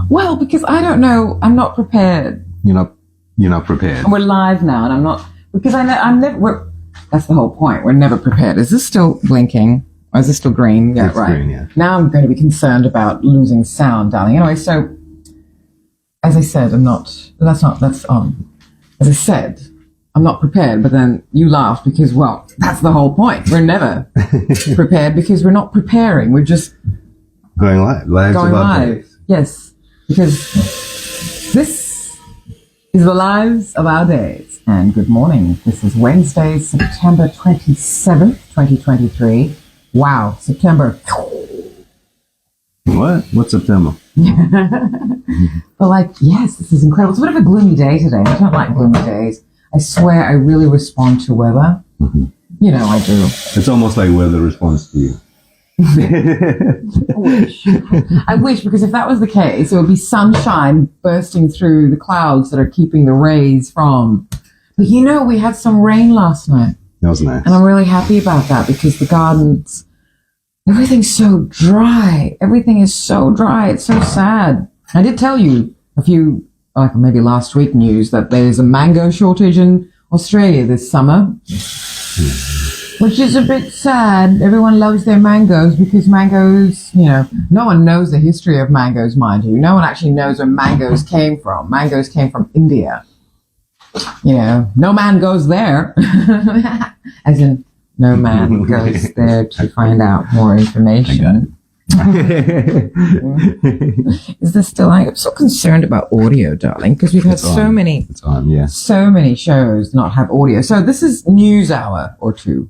Well, because I don't know. I'm not prepared. You're not prepared. We're live now, and I'm not, because I'm never. That's the whole point. We're never prepared. Is this still blinking? Or is this still green? Yeah, it's right. Green, yeah. Now I'm going to be concerned about losing sound, darling. Anyway, so as I said, As I said, I'm not prepared. But then you laugh because, well, that's the whole point. We're never prepared because we're not preparing. We're just going live. Going live. Yes, because this is the lives of our days. And good morning. This is Wednesday, September 27th, 2023. Wow, September. What? What's September? But yes, this is incredible. It's a bit of a gloomy day today. I don't like gloomy days. I swear I really respond to weather. Mm-hmm. You know I do. It's almost like weather responds to you. I wish, because if that was the case, it would be sunshine bursting through the clouds that are keeping the rays from. But we had some rain last night. That was nice. And I'm really happy about that because the gardens, everything's so dry. Everything is so dry. It's so sad. I did tell you maybe last week news that there's a mango shortage in Australia this summer. Which is a bit sad. Everyone loves their mangoes because mangoes, no one knows the history of mangoes, mind you. No one actually knows where mangoes came from. Mangoes came from India. No man goes there. As in, no man goes there to find out more information. Is this still on? I'm so concerned about audio, darling, because we've had so many shows not have audio. So this is news hour or two.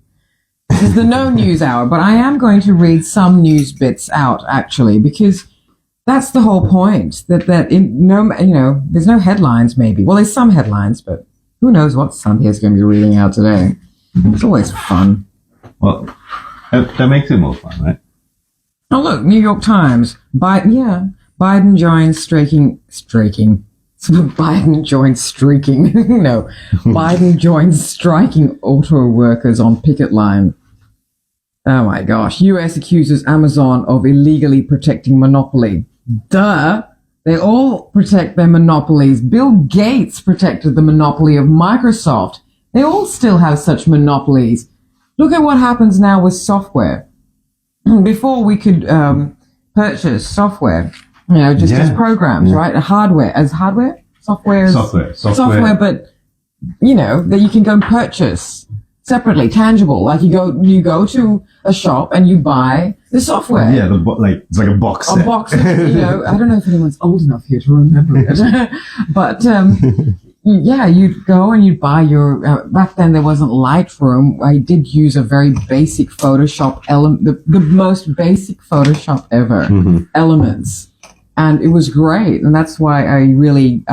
This is the no news hour, but I am going to read some news bits out actually, because that's the whole point. There's no headlines maybe. Well, there's some headlines, but who knows what Cynthia is going to be reading out today. It's always fun. Well, that makes it more fun, right? Oh, look, New York Times. Biden joins streaking. Biden joins streaking. No. Biden joins striking auto workers on picket line. Oh my gosh. US accuses Amazon of illegally protecting monopoly. Duh. They all protect their monopolies. Bill Gates protected the monopoly of Microsoft. They all still have such monopolies. Look at what happens now with software. Before we could purchase software, just as programs, right? Hardware. Software, but that you can go and purchase separately, tangible. Like you go to a shop and you buy the software. Yeah, it's like a box set. A box. I don't know if anyone's old enough here to remember it, but you'd go and you'd buy your. Back then there wasn't Lightroom. I did use a very basic Photoshop element, the most basic Photoshop ever, Elements. And it was great. And that's why I really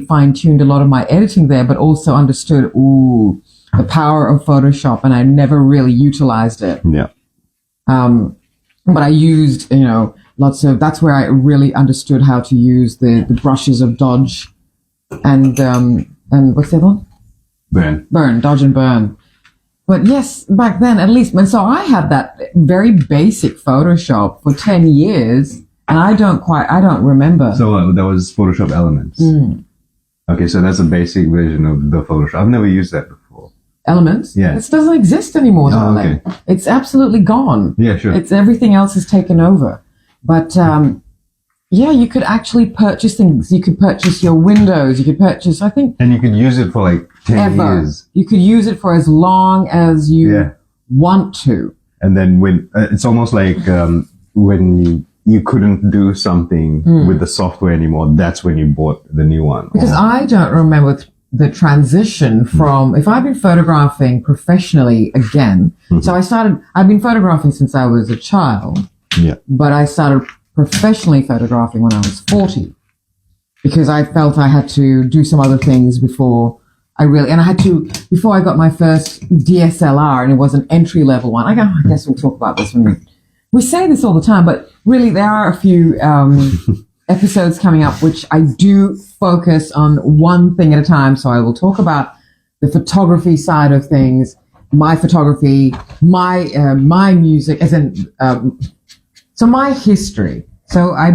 fine-tuned a lot of my editing there, but also understood, the power of Photoshop. And I never really utilized it. Yeah. But I used, that's where I really understood how to use the brushes of Dodge and what's the other one? Burn, Dodge and Burn. But yes, back then, at least. And so I had that very basic Photoshop for 10 years. And I don't remember. So that was Photoshop Elements. Mm. Okay, so that's a basic version of the Photoshop. I've never used that before. Elements? Yeah. It doesn't exist anymore, darling. Okay. It's absolutely gone. Yeah, sure. Everything else is taken over. But, you could actually purchase things. You could purchase your windows. You could purchase, I think... And you could use it for 10 years. You could use it for as long as you want to. And then when... it's almost like when you couldn't do something with the software anymore, that's when you bought the new one. Because I don't remember the transition from, if I've been photographing professionally again, so I've been photographing since I was a child, but I started professionally photographing when I was 40, because I felt I had to do some other things before before I got my first DSLR, and it was an entry-level one. I guess we'll talk about this when we say this all the time, but really there are a few episodes coming up which I do focus on one thing at a time. So I will talk about the photography side of things, my photography, my music, as in So my history. So I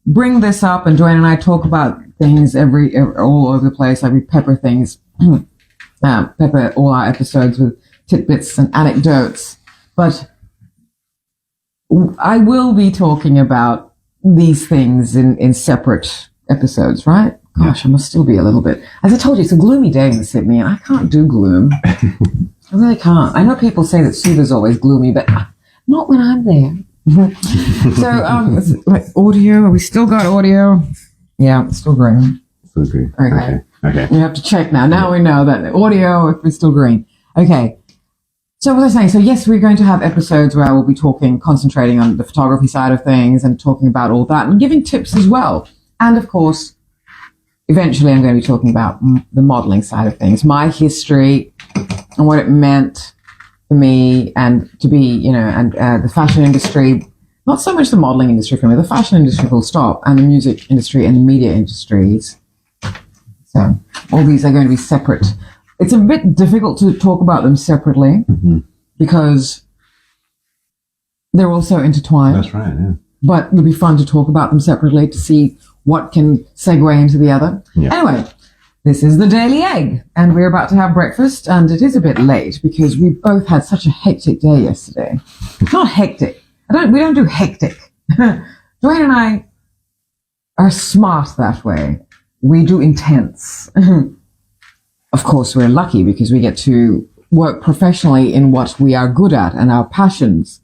bring this up, and Duane and I talk about things all over the place. Like we pepper things, pepper all our episodes with tidbits and anecdotes. But I will be talking about these things in separate episodes, right? Gosh, I must still be a little bit. As I told you, it's a gloomy day in Sydney, and I can't do gloom. I really can't. I know people say that Suva's always gloomy, but not when I'm there. So, audio. We still got audio. Yeah, it's still green. Still green. Okay. We have to check now. Now we know that the audio, if it's still green. Okay. So what was I saying? So yes, we're going to have episodes where I will be concentrating on the photography side of things and talking about all that and giving tips as well. And of course, eventually I'm going to be talking about the modeling side of things, my history and what it meant for me and to be, and the fashion industry, not so much the modeling industry for me, the fashion industry full stop, and the music industry and the media industries. So all these are going to be separate. It's a bit difficult to talk about them separately because they're also intertwined. That's right, yeah. But it'll be fun to talk about them separately to see what can segue into the other. Yeah. Anyway, this is the Daily Egg, and we're about to have breakfast, and it is a bit late because we both had such a hectic day yesterday. Not hectic. We don't do hectic. Duane and I are smart that way. We do intense. Of course, we're lucky because we get to work professionally in what we are good at and our passions.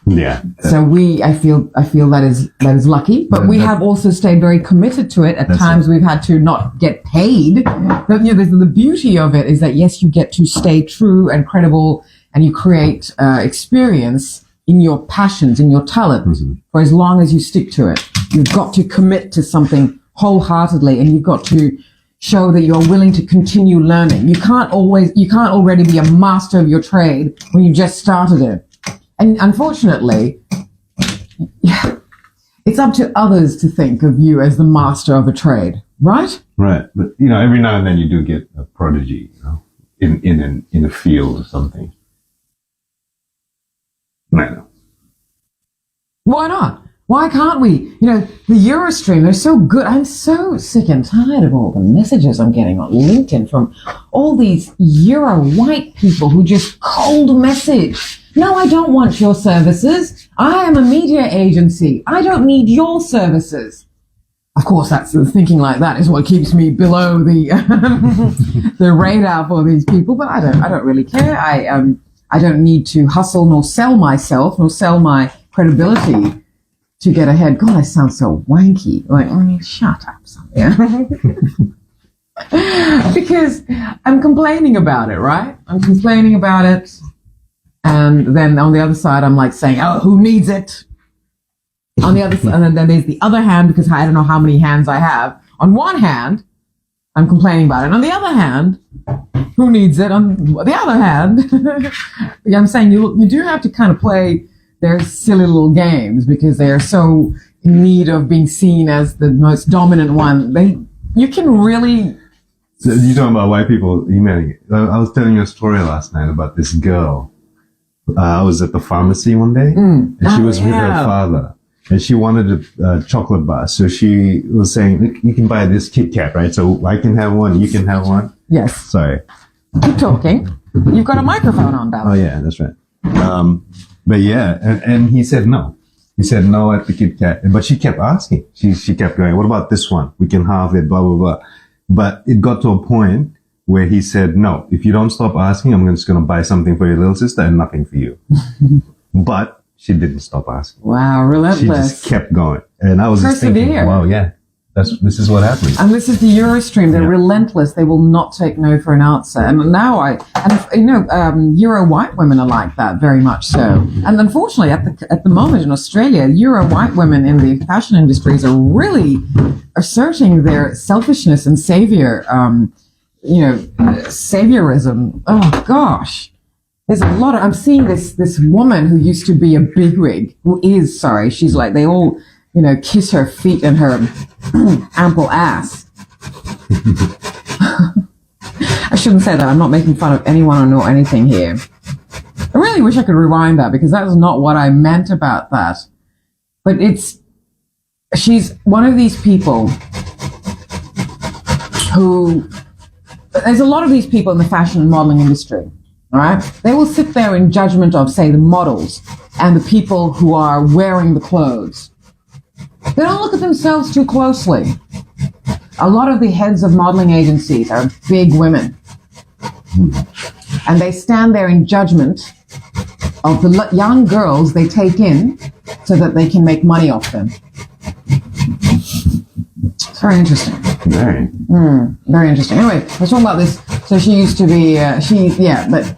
Yeah. So I feel that is lucky, but we have also stayed very committed to it. At times we've had to not get paid. But the beauty of it is that yes, you get to stay true and credible, and you create experience in your passions, in your talent, for as long as you stick to it. You've got to commit to something wholeheartedly, and you've got to show that you're willing to continue learning. You can't already be a master of your trade when you just started it. And unfortunately, it's up to others to think of you as the master of a trade, right? Right. But, every now and then you do get a prodigy, in a field or something. I know. Why not? Why can't we? The Eurostream, they're so good. I'm so sick and tired of all the messages I'm getting on LinkedIn from all these Euro white people who just cold message. No, I don't want your services. I am a media agency. I don't need your services. Of course, that's thinking like that is what keeps me below the the radar for these people. But I don't really care. I don't need to hustle nor sell myself nor sell my credibility to get ahead. God, I sound so wanky. Like, shut up, yeah. Because I'm complaining about it, right? I'm complaining about it. And then on the other side, I'm like saying, oh, who needs it? On the other side, and then there's the other hand, because I don't know how many hands I have. On one hand, I'm complaining about it. On the other hand, who needs it? On the other hand, I'm saying you do have to kind of play their silly little games because they are so in need of being seen as the most dominant one. You can really... So you're talking about white people emailing. I was telling you a story last night about this girl. I was at the pharmacy one day, and she was with her father, and she wanted a chocolate bar. So she was saying, "Look, you can buy this Kit Kat, right? So I can have one, you can have one." Yes. Sorry. Keep talking. You've got a microphone on, Bella. Oh yeah, that's right. But yeah, and he said no. He said no at the Kit Kat, but she kept asking. She kept going, "What about this one? We can have it." Blah blah blah. But it got to a point where he said, no, if you don't stop asking, I'm just going to buy something for your little sister and nothing for you. But she didn't stop asking. Wow, relentless. She just kept going. And I was just thinking, wow, yeah, this is what happens. And this is the Eurostream. They're relentless. They will not take no for an answer. And now Euro white women are like that, very much so. And unfortunately, at the moment in Australia, Euro white women in the fashion industries are really asserting their selfishness and saviorism. Oh gosh, there's a lot of. I'm seeing this woman who used to be a bigwig, she's like they all, kiss her feet and her ample ass. I shouldn't say that. I'm not making fun of anyone or anything here. I really wish I could rewind that because that is not what I meant about that. but she's one of these people who, there's a lot of these people in the fashion and modeling industry, all right? They will sit there in judgment of, say, the models and the people who are wearing the clothes. They don't look at themselves too closely. A lot of the heads of modeling agencies are big women. And they stand there in judgment of the young girls they take in so that they can make money off them. It's very interesting. Very. Very interesting. Anyway, let's talk about this. So she used to be, but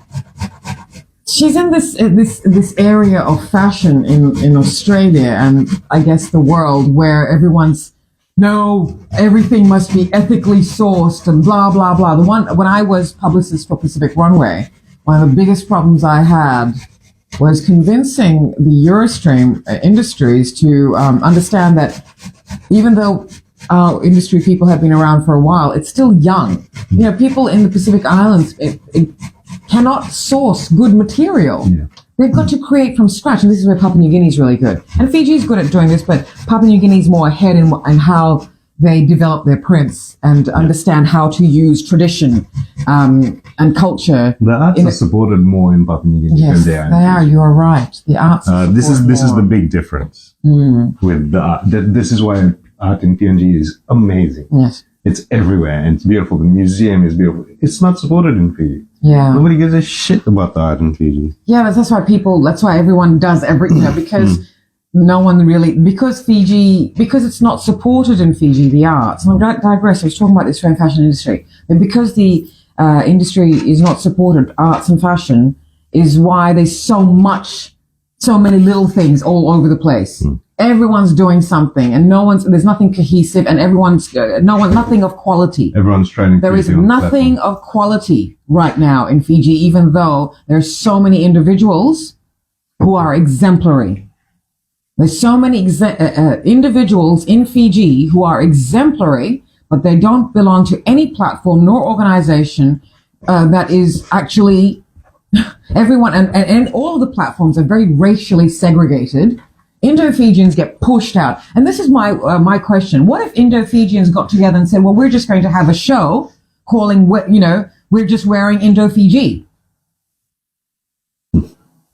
she's in this area of fashion in Australia and I guess the world where everything must be ethically sourced and blah, blah, blah. When I was publicist for Pacific Runway, one of the biggest problems I had was convincing the Eurostream industries to understand that even though our industry people have been around for a while, it's still young. People in the Pacific Islands it cannot source good material. Yeah. They've got to create from scratch, and this is where Papua New Guinea is really good. And Fiji is good at doing this, but Papua New Guinea is more ahead in how they develop their prints and understand how to use tradition and culture. The arts are supported more in Papua New Guinea than they are. They are. You are right. The arts. This is the big difference with the art. This is why art in PNG is amazing. Yes. It's everywhere and it's beautiful. The museum is beautiful. It's not supported in Fiji. Yeah. Nobody gives a shit about the art in Fiji. Yeah, but that's why everyone does because no one really, because it's not supported in Fiji, the arts. And I digress. I was talking about this for the fashion industry. And because the industry is not supported, arts and fashion is why there's so many little things all over the place. Everyone's doing something and there's nothing cohesive and nothing of quality. Everyone's trying to. There is nothing of quality right now in Fiji, even though there's so many individuals who are exemplary. There's so many individuals in Fiji who are exemplary, but they don't belong to any platform nor organization that is actually everyone. And all of the platforms are very racially segregated. Indo-Fijians get pushed out. And this is my question. What if Indo-Fijians got together and said, well, we're just going to have a show calling, we're just wearing Indo-Fiji.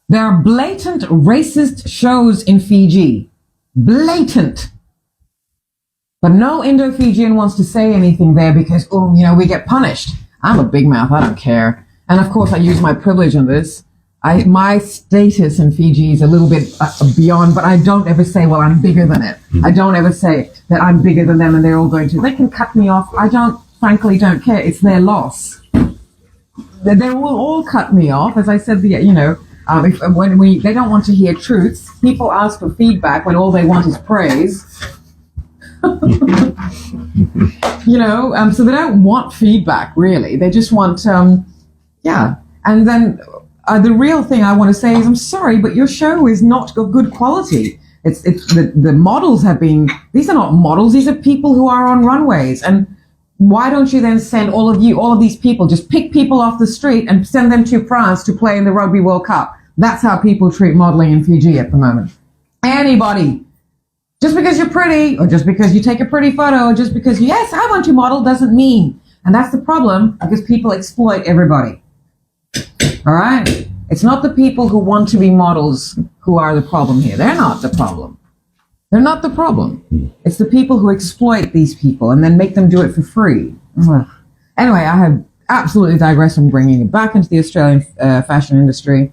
There are blatant racist shows in Fiji. Blatant. But no Indo-Fijian wants to say anything there because, we get punished. I'm a big mouth. I don't care. And of course, I use my privilege on this. My status in Fiji is a little bit beyond, but I don't ever say, well, I'm bigger than it. I don't ever say that I'm bigger than them and they're all going to. They can cut me off. I frankly don't care. It's their loss. They will all cut me off. As I said, they don't want to hear truths. People ask for feedback when all they want is praise. So they don't want feedback, really. They just want, And then the real thing I want to say is, I'm sorry, but your show is not of good quality. It's the models these are not models, these are people who are on runways. And why don't you then send all of these people, just pick people off the street and send them to France to play in the Rugby World Cup? That's how people treat modeling in Fiji at the moment. Anybody. Just because you're pretty, or just because you take a pretty photo, or just because, yes, I want to model, doesn't mean. And that's the problem, because people exploit everybody. All right? It's not the people who want to be models who are the problem here. They're not the problem. They're not the problem. It's the people who exploit these people and then make them do it for free. Anyway, I have absolutely digressed from bringing it back into the Australian fashion industry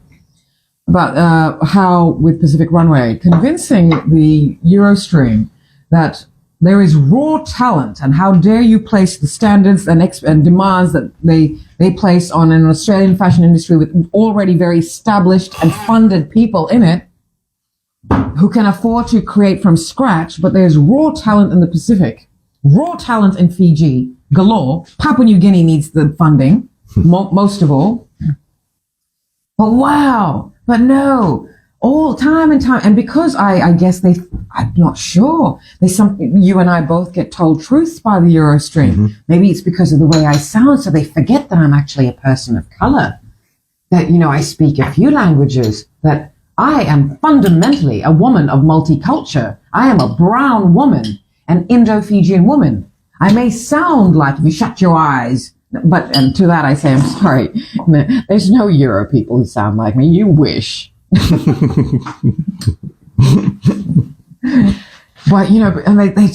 about how, with Pacific Runway, convincing the Eurostream that there is raw talent, and how dare you place the standards and demands that they place on an Australian fashion industry with already very established and funded people in it who can afford to create from scratch, but there's raw talent in the Pacific, raw talent in Fiji, galore. Papua New Guinea needs the funding, most of all. But wow, but no, all time and time. And because I guess I'm not sure, you and I both get told truths by the Eurostream. Mm-hmm. Maybe it's because of the way I sound, so they forget that I'm actually a person of color, that, I speak a few languages, that I am fundamentally a woman of multiculture. I am a brown woman, an Indo-Fijian woman. I may sound like, if you shut your eyes, but, and to that I say, I'm sorry. There's no Euro people who sound like me. You wish. But, you know, and they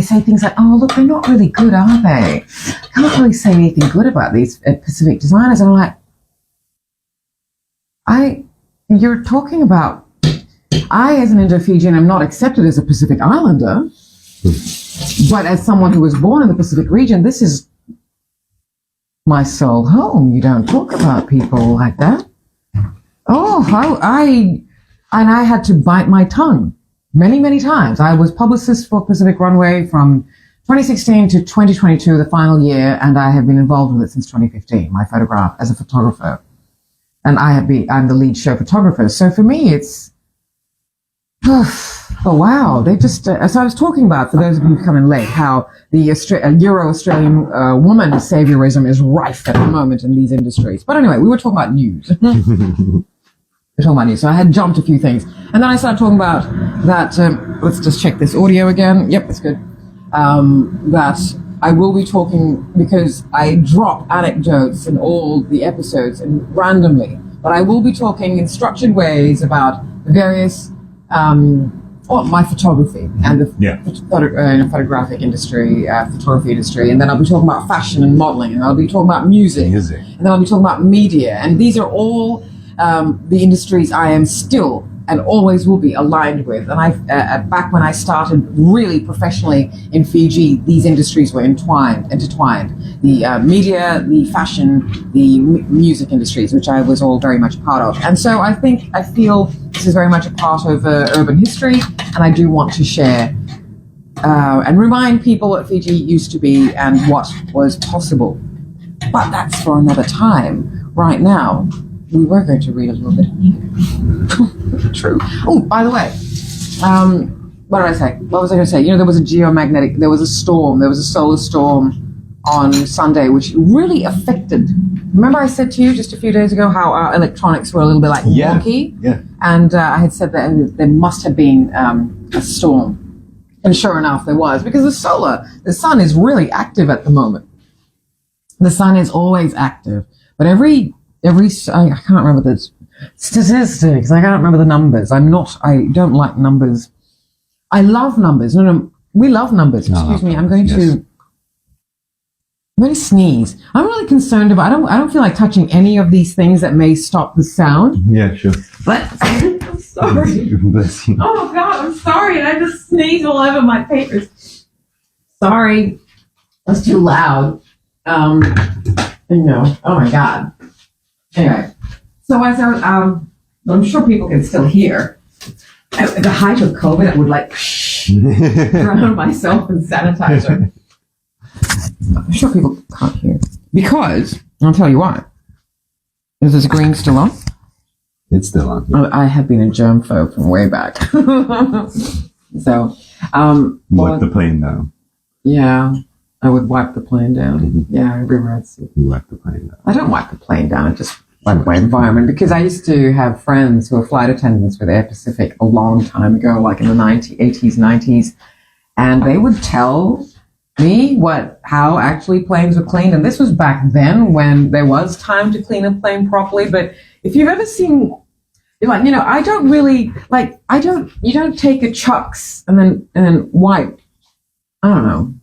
say things like, oh, look, they're not really good, are they? Can't really say anything good about these Pacific designers. And I'm like, you're talking about, I, as an Indo-Fijian, am not accepted as a Pacific Islander, but as someone who was born in the Pacific region, this is my sole home. You don't talk about people like that. Oh, I had to bite my tongue many, many times. I was publicist for Pacific Runway from 2016 to 2022, the final year, and I have been involved with it since 2015, my photograph as a photographer. And I'm the lead show photographer. So for me, it's, oh wow, they just, so I was talking about, for those of you who come in late, how the Euro-Australian woman saviorism is rife at the moment in these industries. But anyway, we were talking about news. So I had jumped a few things. And then I started talking about that, let's just check this audio again. Yep, it's good. That I will be talking, because I drop anecdotes in all the episodes and randomly, but I will be talking in structured ways about the various, my photography and the photographic industry, photography industry, and then I'll be talking about fashion and modeling, and I'll be talking about music. And then I'll be talking about media, and these are all the industries I am still and always will be aligned with. And back when I started really professionally in Fiji, these industries were intertwined. The media, the fashion, the music industries, which I was all very much a part of. And so I feel this is very much a part of urban history, and I do want to share and remind people what Fiji used to be and what was possible. But that's for another time. Right now, we were going to read a little bit of news. True. Oh, by the way, what did I say? What was I going to say? You know, there was a solar storm on Sunday, which really affected. Remember I said to you just a few days ago how our electronics were a little bit like wonky? Yeah. And I had said that there must have been a storm. And sure enough, there was, because the sun is really active at the moment. The sun is always active, but I can't remember the statistics. I can't remember the numbers. I don't like numbers. I love numbers. No, we love numbers. Excuse me. I'm going to sneeze. I'm really concerned about, I don't feel like touching any of these things that may stop the sound. Yeah, sure. But I'm sorry. Bless you. Oh God, I'm sorry. And I just sneezed all over my papers. Sorry. That's too loud. Oh my God. Anyway, so as I'm sure people can still hear. At the height of COVID, I would drown myself in sanitizer. I'm sure people can't hear. Because, I'll tell you why. Is this green still on? It's still on. Yeah. I have been a germphobe from way back. So, wipe the plane down. Yeah, I would wipe the plane down. Mm-hmm. Yeah, everywhere I'd see. You wipe the plane down. I don't wipe the plane down. I just wipe my environment, because I used to have friends who were flight attendants with Air Pacific a long time ago, like in the 80s, 90s, and they would tell me how actually planes were cleaned. And this was back then when there was time to clean a plane properly. But if you've ever seen, I don't really you don't take a Chucks and then wipe, I don't know,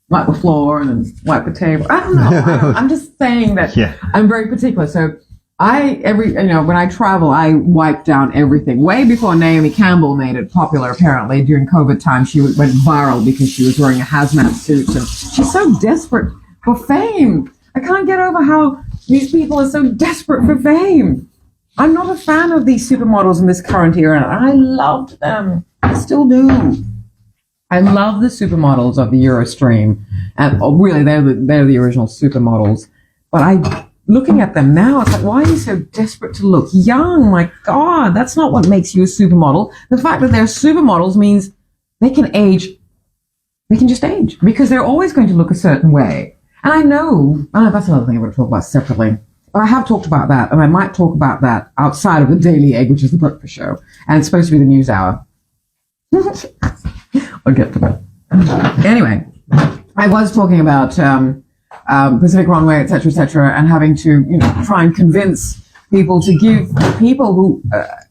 wipe the floor and then wipe the table. I don't know. I'm just saying that I'm very particular. So when I travel, I wipe down everything. Way before Naomi Campbell made it popular, apparently, during COVID time, she went viral because she was wearing a hazmat suit. And she's so desperate for fame. I can't get over how these people are so desperate for fame. I'm not a fan of these supermodels in this current era. I loved them. I still do. I love the supermodels of the Eurostream. And really, they're the original supermodels. But looking at them now, it's like, why are you so desperate to look young? My God, that's not what makes you a supermodel. The fact that they're supermodels means they can age. They can just age, because they're always going to look a certain way. And I know, that's another thing I want to talk about separately. I have talked about that, and I might talk about that outside of the Daily Egg, which is the breakfast show, and it's supposed to be the news hour. I'll get to that. Anyway, I was talking about Pacific Runway, etc., and having to, try and convince people to give people who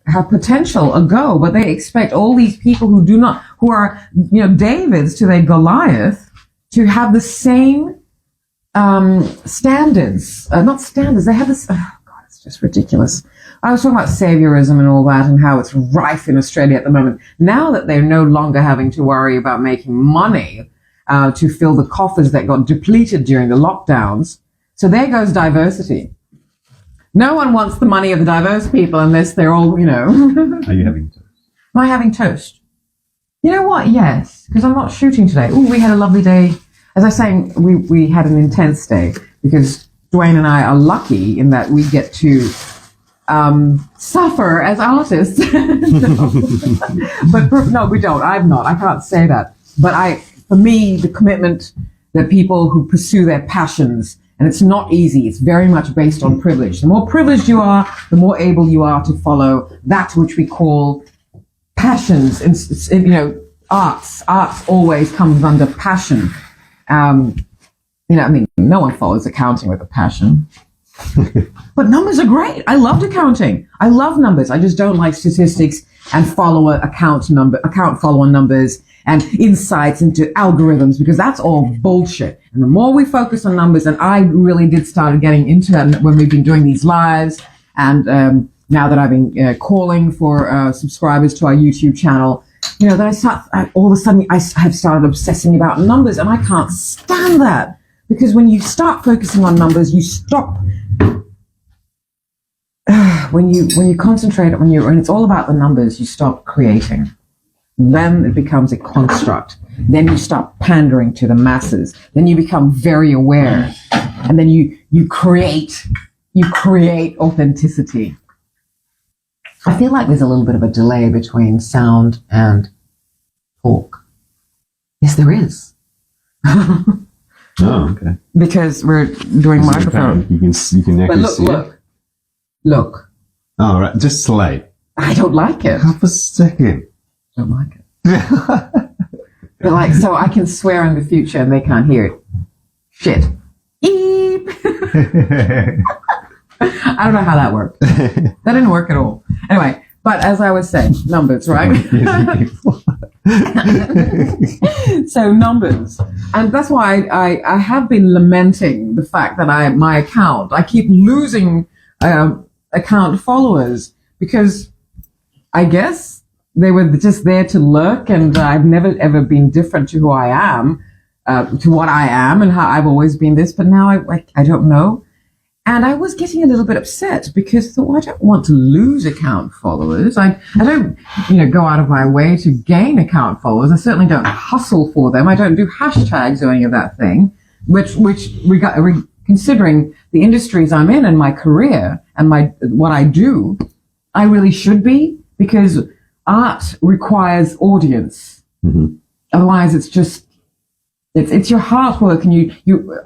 have potential a go, but they expect all these people who are Davids to their Goliath to have the same standards. Not standards. They have this. Oh God, it's just ridiculous. I was talking about saviorism and all that, and how it's rife in Australia at the moment. Now that they're no longer having to worry about making money to fill the coffers that got depleted during the lockdowns, so there goes diversity. No one wants the money of the diverse people unless they're all, Are you having toast? Am I having toast? You know what? Yes, because I'm not shooting today. Oh, we had a lovely day. As I was saying, we had an intense day because Duane and I are lucky in that we get to suffer as artists. But no, we don't. I'm not. I can't say that. But for me, the commitment that people who pursue their passions, and it's not easy. It's very much based on privilege. The more privileged you are, the more able you are to follow that which we call passions. Arts. Arts always comes under passion. No one follows accounting with a passion. But numbers are great. I loved accounting. I love numbers. I just don't like statistics and account follower numbers and insights into algorithms, because that's all bullshit. And the more we focus on numbers, and I really did start getting into that when we've been doing these lives, and now that I've been calling for subscribers to our YouTube channel, that all of a sudden I have started obsessing about numbers, and I can't stand that, because when you start focusing on numbers, you stop. When you concentrate, when it's all about the numbers, you stop creating. Then it becomes a construct. Then you stop pandering to the masses. Then you become very aware, and then you create authenticity. I feel like there's a little bit of a delay between sound and talk. Yes, there is. Oh, okay. Because we're doing microphone. You can actually but see it. Look. Oh, right. Just slight. I don't like it. Half a second. Don't like it. But so I can swear in the future and they can't hear it. Shit. Eep. I don't know how that worked. That didn't work at all. Anyway, but as I was saying, numbers, right? So numbers. And that's why I have been lamenting the fact that I keep losing account followers, because I guess they were just there to lurk, and I've never ever been different to who I am, to what I am, and how I've always been this, but now I don't know. And I was getting a little bit upset because I thought, I don't want to lose account followers. I don't, go out of my way to gain account followers. I certainly don't hustle for them. I don't do hashtags or any of that thing, which considering the industries I'm in and my career and what I do, I really should be, because art requires audience. Mm-hmm. Otherwise, it's your heart work, and you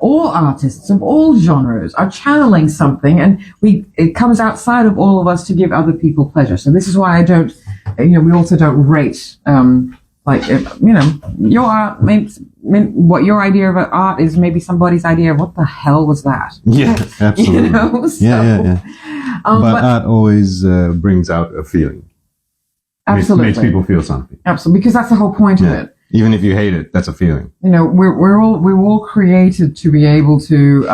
all artists of all genres are channeling something, and it comes outside of all of us to give other people pleasure. So this is why I don't, we also don't rate, your art, what your idea of art is maybe somebody's idea of what the hell was that? Yeah, absolutely. So, yeah. But art always brings out a feeling. Absolutely. Makes people feel something. Absolutely, because that's the whole point of it. Even if you hate it, that's a feeling. We're all created to be able to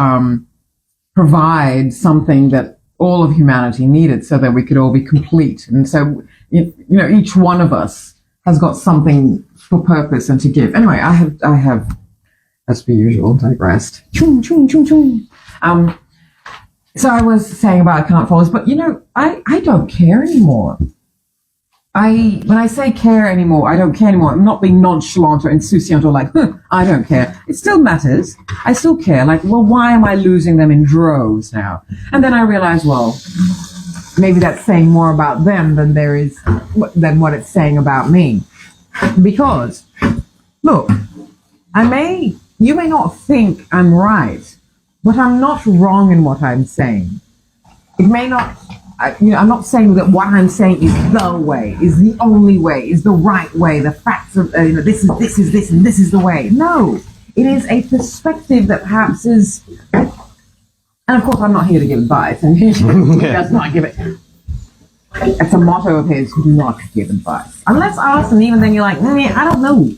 provide something that all of humanity needed, so that we could all be complete. And so, each one of us has got something for purpose and to give. Anyway, I have, as per usual, digressed. Chung, chung, chung, chung. So I was saying about account followers, but I don't care anymore. When I say care anymore, I don't care anymore. I'm not being nonchalant or insouciant or I don't care. It still matters. I still care. Why am I losing them in droves now? And then I realized, maybe that's saying more about them than what it's saying about me. Because, look, you may not think I'm right, but I'm not wrong in what I'm saying. it may not, I'm not saying that what I'm saying is the way, is the only way, is the right way. The facts of, this is this, and this is the way. No, it is a perspective that perhaps is, and of course I'm not here to give advice, and he does not give it. It's a motto of his, do not give advice. Unless asked, and even then you're like, I don't know.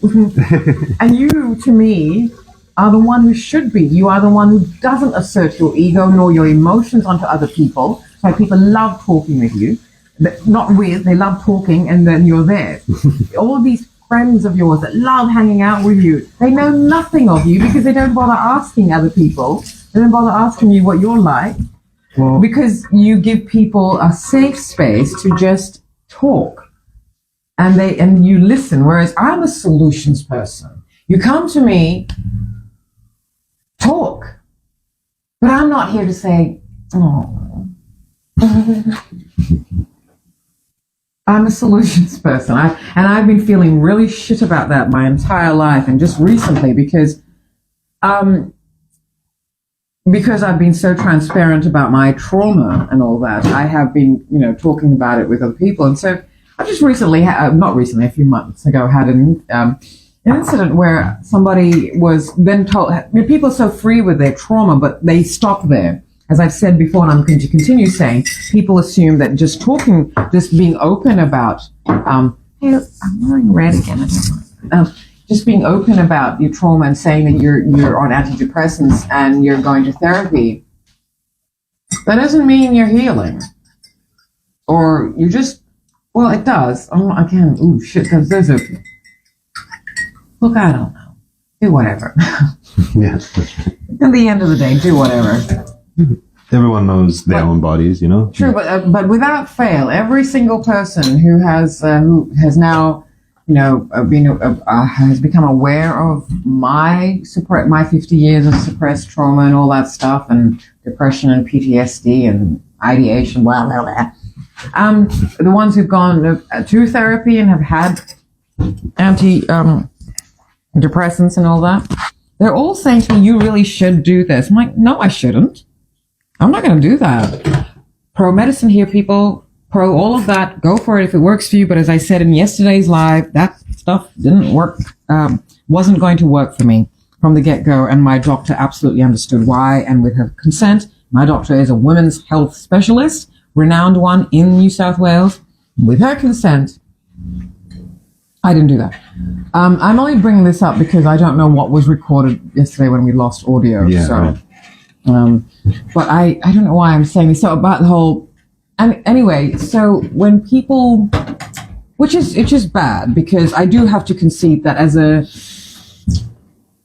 And you, to me, are the one who should be. You are the one who doesn't assert your ego nor your emotions onto other people. So people love talking with you. Not with, they love talking, and then you're there. All of these friends of yours that love hanging out with you, they know nothing of you because they don't bother asking other people. They don't bother asking you what you're like. Well, because you give people a safe space to just talk, and you listen. Whereas I'm a solutions person. You come to me, talk, but I'm not here to say, oh. I'm a solutions person. I've been feeling really shit about that my entire life, and just recently because I've been so transparent about my trauma and all that, I have been, talking about it with other people. And so I just recently, a few months ago, had an incident where somebody was then told, people are so free with their trauma, but they stop there. As I've said before, and I'm going to continue saying, people assume that just talking, just being open about, hey, I'm wearing red again. I don't know. Just being open about your trauma and saying that you're on antidepressants and you're going to therapy, that doesn't mean you're healing. Or you just, well, it does. I can't, because there's a, look, I don't know. Do whatever. Yes, that's right. At the end of the day, do whatever. Everyone knows their own bodies, True, but without fail, every single person who has now, has become aware of my 50 years of suppressed trauma and all that stuff, and depression and PTSD and ideation, blah, blah, blah. The ones who've gone to therapy and have had antidepressants and all that, they're all saying to me, you really should do this. I'm like, no, I shouldn't. I'm not going to do that. Pro medicine here, people. Pro all of that. Go for it if it works for you. But as I said in yesterday's live, that stuff didn't work, wasn't going to work for me from the get-go. And my doctor absolutely understood why. And with her consent, my doctor is a women's health specialist, renowned one in New South Wales. With her consent, I didn't do that. I'm only bringing this up because I don't know what was recorded yesterday when we lost audio. Yeah, so, right. But I don't know why I'm saying this. So about the whole, and anyway, so when people, it's just bad because I do have to concede that as a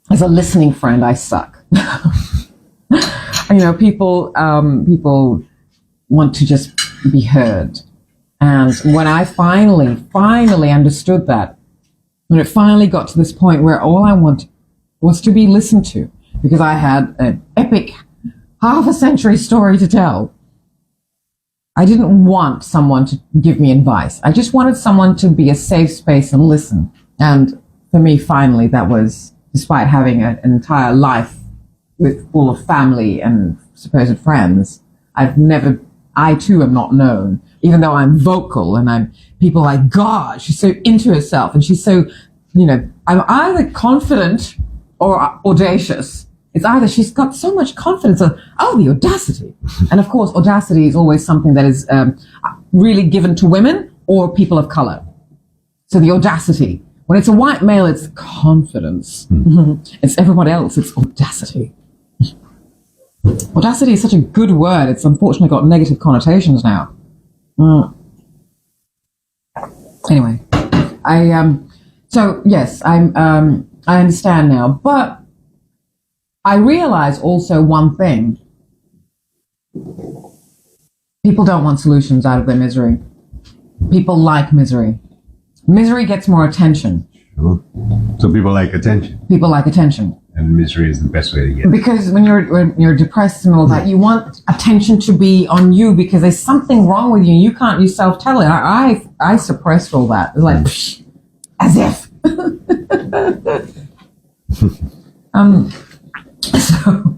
listening friend, I suck. People want to just be heard. And when I finally understood that, when it finally got to this point where all I want was to be listened to, because I had an epic half-a-century story to tell, I didn't want someone to give me advice. I just wanted someone to be a safe space and listen. And for me, finally, that was, despite having an entire life full of family and supposed friends, I too am not known, even though I'm vocal and people are like, God, she's so into herself and she's so, I'm either confident or audacious. It's either she's got so much confidence of, the audacity. And of course, audacity is always something that is really given to women or people of color. So the audacity. When it's a white male, it's confidence. It's everyone else, it's audacity. Audacity is such a good word. It's unfortunately got negative connotations now. Anyway, so yes, I understand now, but I realize also one thing. People don't want solutions out of their misery. People like misery. Misery gets more attention. Sure. So people like attention. People like attention. And misery is the best way to get it. Because when you're depressed and all that, you want attention to be on you because there's something wrong with you. You can't yourself tell it. I suppressed all that. It's like, as if. So,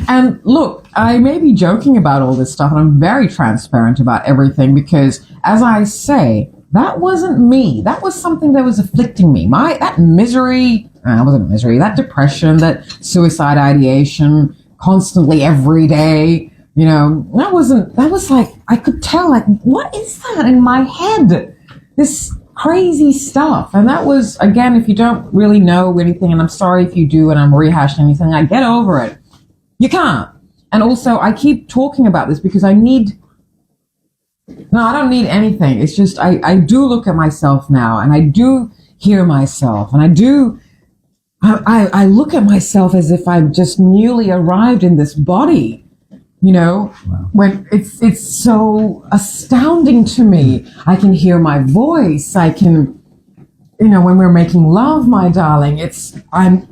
and look, I may be joking about all this stuff, and I'm very transparent about everything because, as I say, that wasn't me. That was something that was afflicting me. That misery, wasn't misery, that depression, that suicide ideation, constantly every day, that was like, I could tell, like, what is that in my head? This crazy stuff. And that was, again, if you don't really know anything, and I'm sorry if you do and I'm rehashing anything, I get over it. You can't. And also, I keep talking about this because I don't need anything. It's just, I do look at myself now, and I do hear myself, and I look at myself as if I've just newly arrived in this body. Wow. When it's so astounding to me. I can hear my voice. I can, when we're making love, my darling, I'm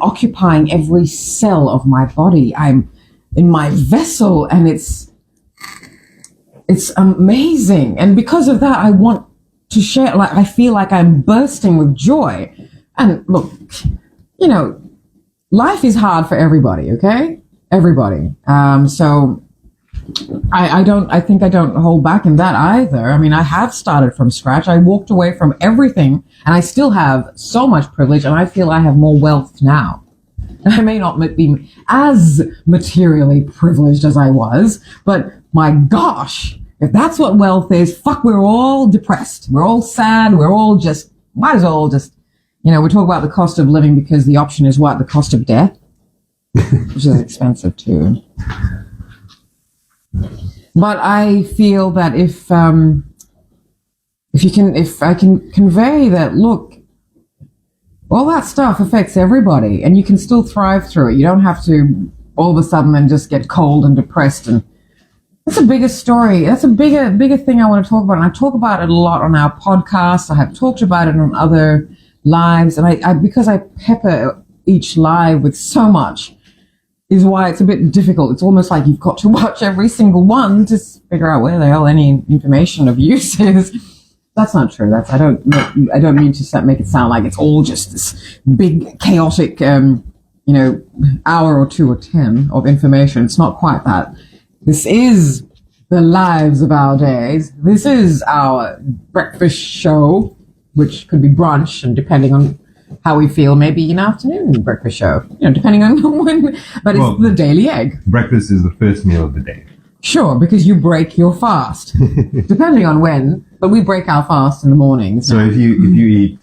occupying every cell of my body. I'm in my vessel, and it's amazing. And because of that, I want to share, like, I feel like I'm bursting with joy. And look, life is hard for everybody, okay? Everybody. So I think I don't hold back in that either. I mean, I have started from scratch. I walked away from everything, and I still have so much privilege, and I feel I have more wealth now. I may not be as materially privileged as I was, but my gosh, if that's what wealth is, fuck, we're all depressed. We're all sad. We're all just, might as well just, we talk about the cost of living because the option is what? The cost of death? Which is expensive too. But I feel that if I can convey that, look, all that stuff affects everybody, and you can still thrive through it. You don't have to all of a sudden then just get cold and depressed. And that's a bigger story. That's a bigger thing I want to talk about. And I talk about it a lot on our podcast. I have talked about it on other lives, and I because I pepper each live with so much, is why it's a bit difficult. It's almost like you've got to watch every single one to figure out where the hell any information of use is. That's not true. I don't mean to make it sound like it's all just this big chaotic, hour or 2 or 10 of information. It's not quite that. This is the lives of our days. This is our breakfast show, which could be brunch, and depending on how we feel, maybe an afternoon breakfast show, depending on when, but it's the daily egg. Breakfast is the first meal of the day. Sure, because you break your fast, depending on when, but we break our fast in the mornings. So if you eat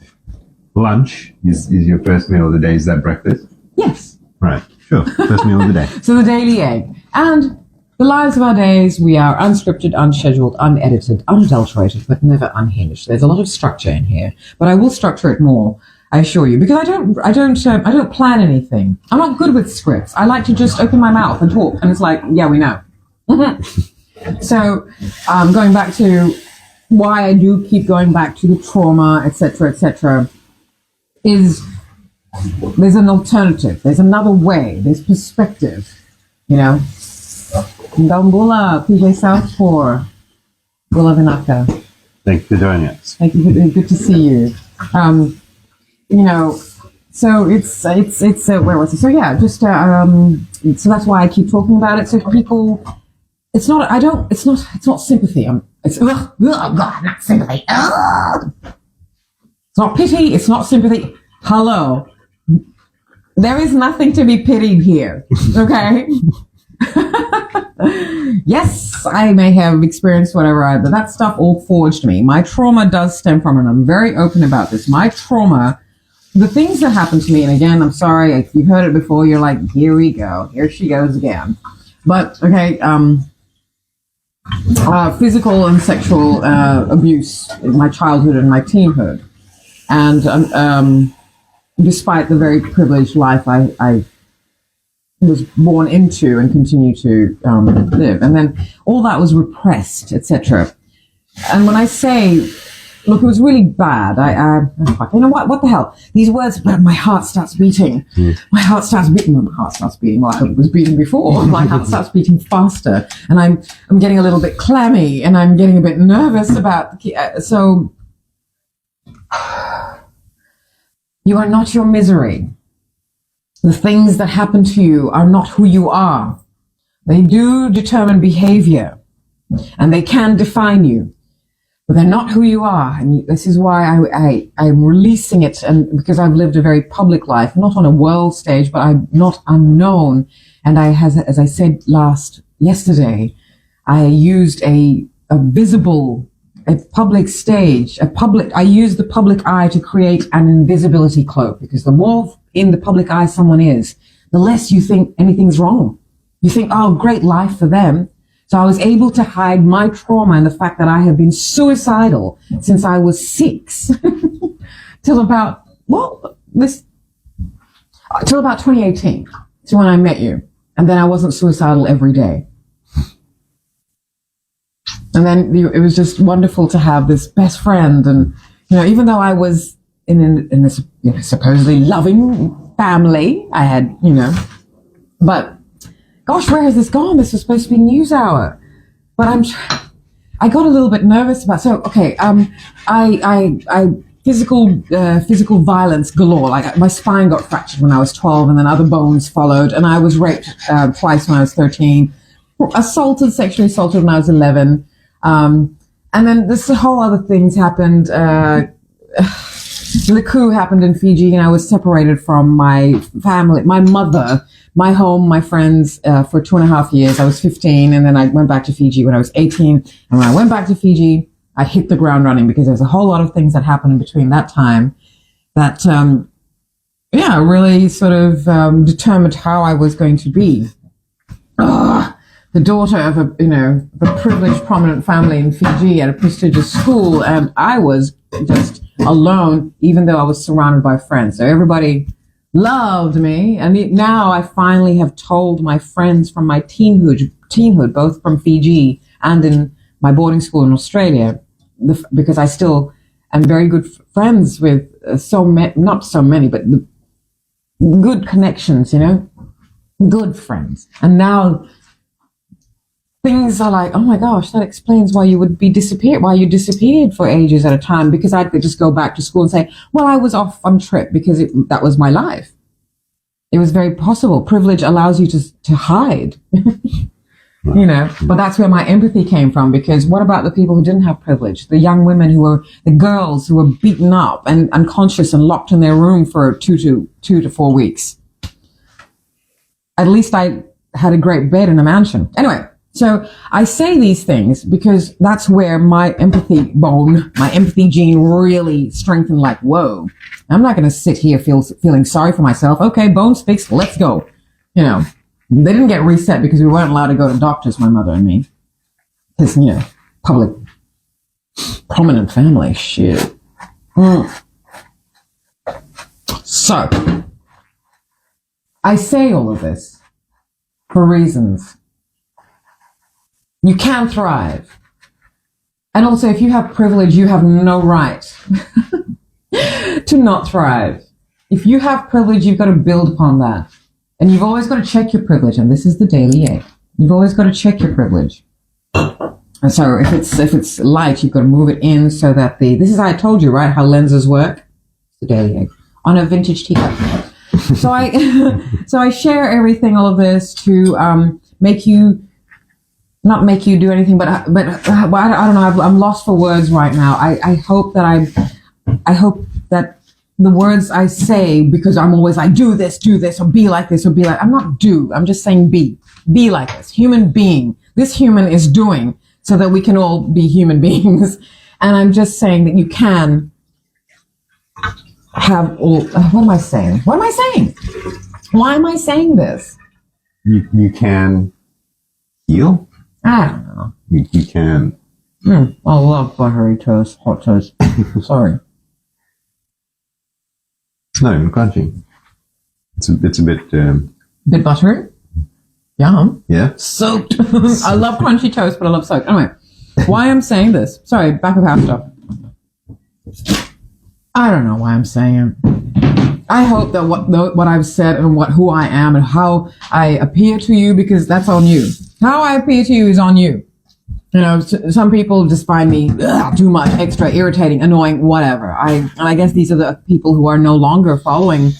lunch, is your first meal of the day, is that breakfast? Yes. Right, sure, first meal of the day. So the daily egg. And the lives of our days, we are unscripted, unscheduled, unedited, unadulterated, but never unhinged. There's a lot of structure in here, but I will structure it more, I assure you, because I don't plan anything. I'm not good with scripts. I like to just open my mouth and talk, and it's like, yeah, we know. So, going back to why I do keep going back to the trauma, etc., is there's an alternative. There's another way. There's perspective. Ndambula, PJ Southport, Bula Vinaka. Thank you for joining us. Thank you. Good to see you. So it's where was it? So yeah, just so that's why I keep talking about it. So people, it's not sympathy. It's God, not sympathy. It's not pity. It's not sympathy. Hello, there is nothing to be pitied here. Okay. Yes, I may have experienced whatever, but that stuff all forged me. My trauma does stem from, and I'm very open about this. My trauma, the things that happened to me, and again, I'm sorry, if you've heard it before, you're like, here we go. Here she goes again. But, okay, physical and sexual abuse in my childhood and my teenhood. And despite the very privileged life I was born into and continue to live. And then all that was repressed, etc. And when I say, look, it was really bad. What the hell? These words, my heart starts beating. My heart starts beating. My heart starts beating. Well, I hope it was beating before. My heart starts beating faster. And I'm getting a little bit clammy, and I'm getting a bit nervous about, so you are not your misery. The things that happen to you are not who you are. They do determine behavior, and they can define you, but they're not who you are. And this is why I'm releasing it, and because I've lived a very public life, not on a world stage, but I'm not unknown. And as I said yesterday, I used a public stage, I used the public eye to create an invisibility cloak, because the more in the public eye someone is, the less you think anything's wrong. You think, oh, great life for them. So I was able to hide my trauma and the fact that I have been suicidal since I was 6 till about 2018. So when I met you, and then I wasn't suicidal every day. And then it was just wonderful to have this best friend. And, even though I was in this supposedly loving family, I had, but gosh, where has this gone? This was supposed to be news hour. But I got a little bit nervous about, physical violence galore. Like my spine got fractured when I was 12, and then other bones followed. And I was raped twice when I was 13, sexually assaulted when I was 11. And then this whole other things happened. The coup happened in Fiji, and I was separated from my family, my mother, my home, my friends, for 2.5 years. I was 15, and then I went back to Fiji when I was 18. And when I went back to Fiji, I hit the ground running, because there's a whole lot of things that happened in between that time that, really sort of determined how I was going to be. The daughter of a privileged, prominent family in Fiji at a prestigious school, and I was just alone, even though I was surrounded by friends. So everybody loved me, and now I finally have told my friends from my teenhood, both from Fiji and in my boarding school in Australia, because I still am very good friends with not so many, but the good connections, good friends. And now things are like, oh my gosh, that explains why you disappeared for ages at a time, because I could just go back to school and say, well, I was off on trip because that was my life. It was very possible. Privilege allows you to hide, but that's where my empathy came from, because what about the people who didn't have privilege? The young women the girls who were beaten up and unconscious and locked in their room for 2 to 4 weeks. At least I had a great bed in a mansion. Anyway. So I say these things because that's where my empathy gene really strengthened. Like, whoa, I'm not going to sit here feeling sorry for myself. Okay, bones fixed. Let's go. They didn't get reset because we weren't allowed to go to doctors, my mother and me. Because, public, prominent family. Shit. So I say all of this for reasons. You can thrive. And also, if you have privilege, you have no right to not thrive. If you have privilege, you've got to build upon that. And you've always got to check your privilege. And this is the daily egg. You've always got to check your privilege. And so if it's light, you've got to move it in so that this is how I told you, right? How lenses work. It's the daily egg. On a vintage teacup. So I share everything, all of this, to not make you do anything, but I don't know. I'm lost for words right now. I hope that the words I say, because I'm always like, do this, or be like this, or be like, I'm not do. I'm just saying be like this. Human being. This human is doing so that we can all be human beings. And I'm just saying that you can have all. What am I saying? Why am I saying this? You can heal. I don't know. You can. I love buttery toast, hot toast. Sorry. It's not even crunchy. It's a bit. Bit buttery? Yum. Yeah. Soaked. I love crunchy toast, but I love soaked. Anyway, why I'm saying this. Sorry, back of half stuff. I don't know why I'm saying it. I hope that what I've said and who I am and how I appear to you, because that's on you. How I appear to you is on you. Some people just find me too much, extra, irritating, annoying, whatever. I guess these are the people who are no longer following